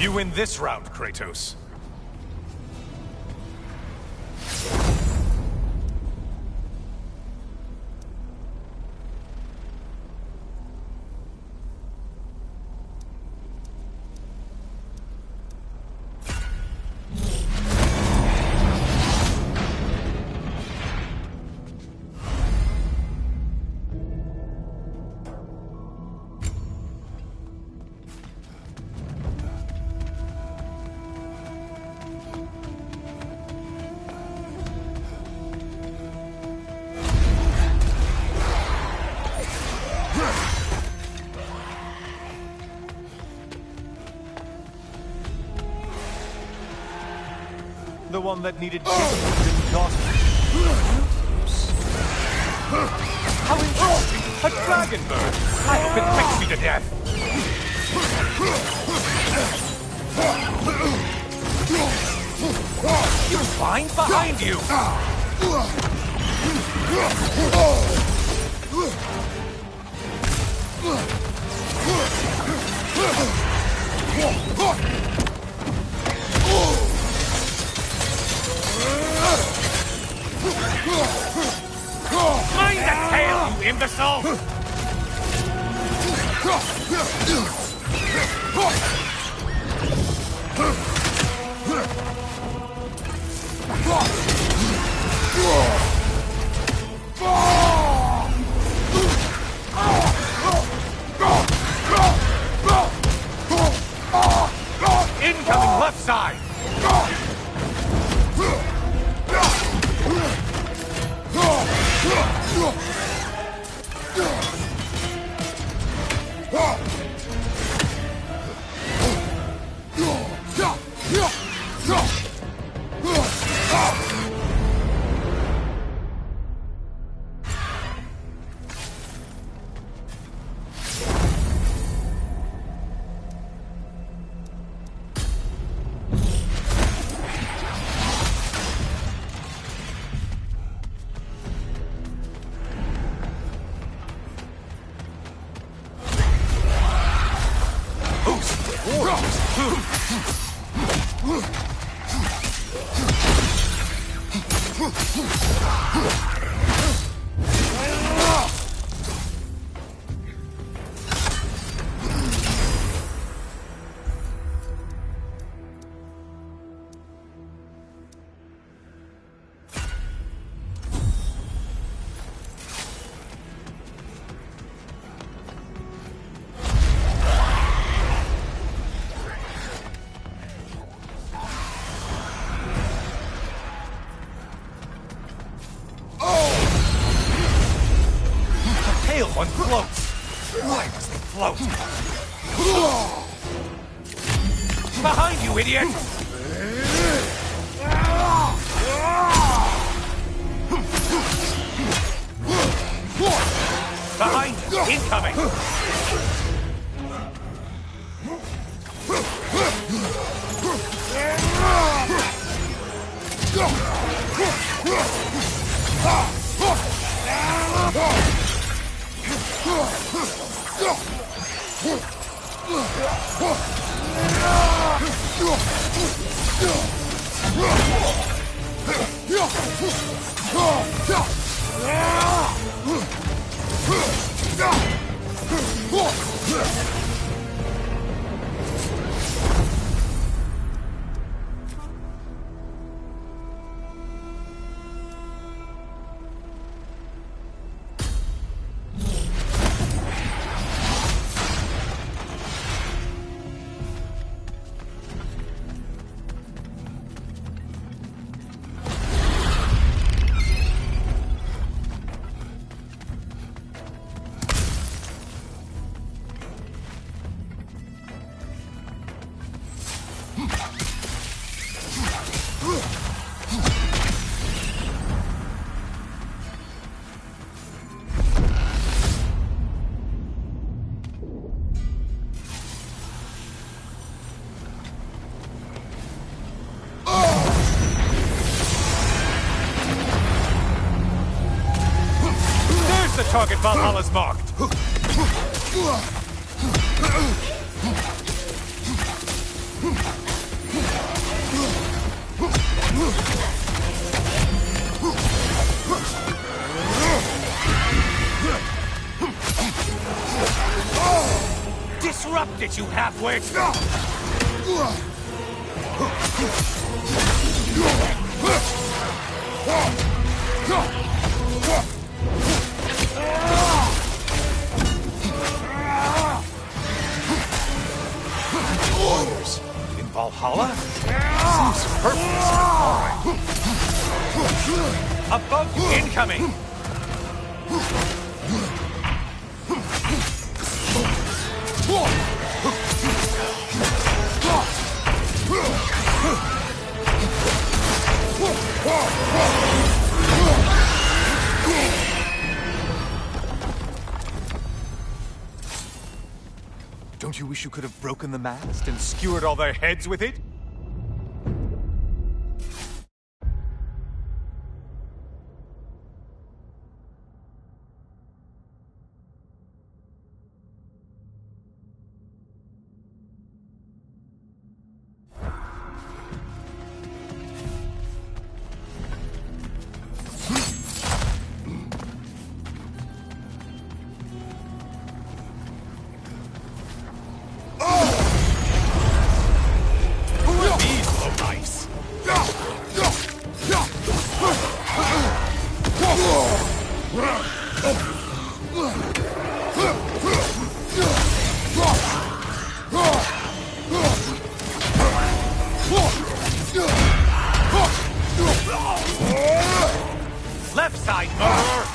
You win this round, Kratos. one that needed discipline got. How interesting! A dragon bird! I hope it pricks me to death! You find behind you! Mind the tail, you imbecile! Incoming left side! One floats. Why must they float? Behind you, idiot! Behind you, incoming! The target Valhalla's marked. Disrupt it, you half-wit! Warriors in Valhalla? Seems purposeless. All right. Above you, incoming! Don't you wish you could have broken the mast and skewered all their heads with it? Left side, murderer!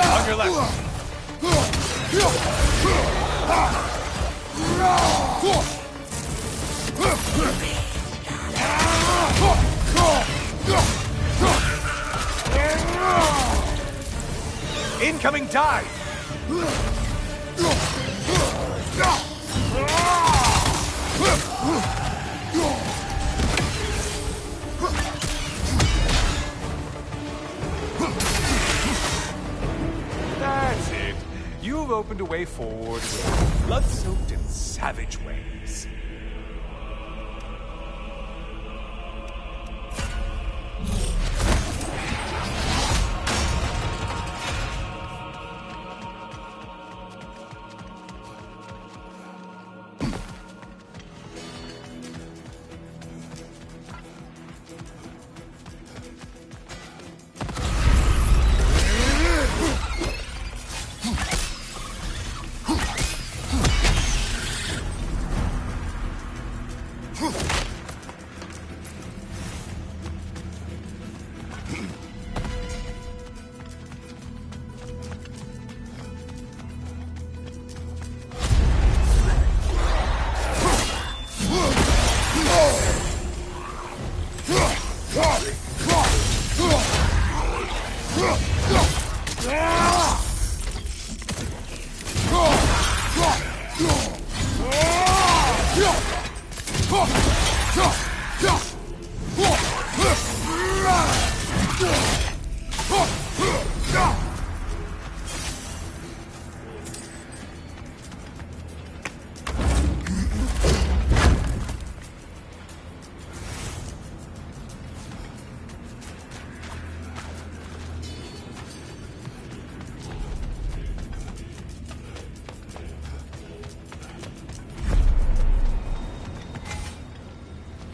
On your left. Incoming dive! That's it. You've opened a way forward with blood-soaked and savage ways.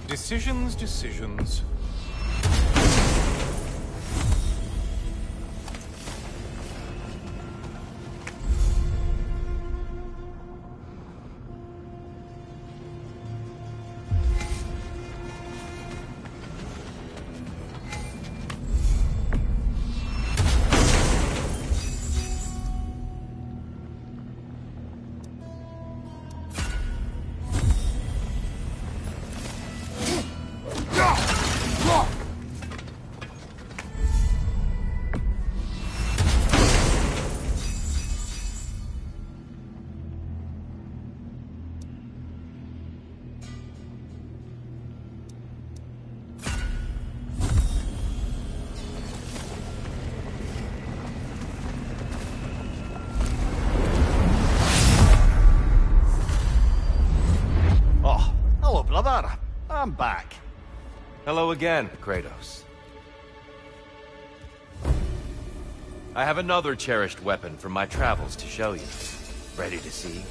Decisions. Brother, I'm back. Hello again, Kratos. I have another cherished weapon from my travels to show you. Ready to see?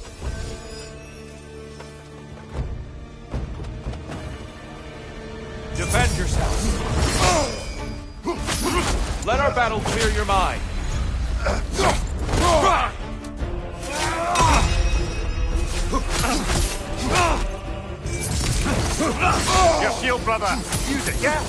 Defend yourself. Let our battle clear your mind. Your shield, brother. Use it, yeah?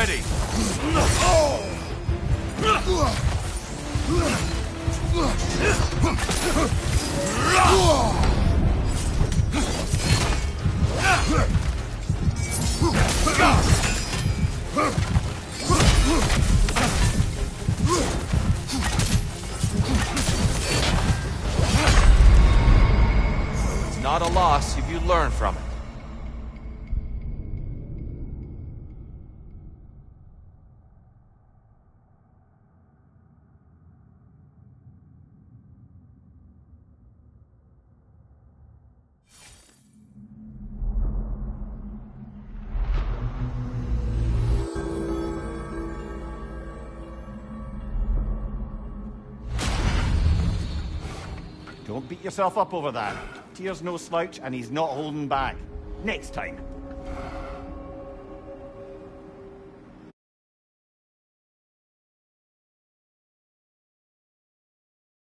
ready. It's not a loss if you learn from it. Don't beat yourself up over that. Tyr's no slouch, and he's not holding back. Next time.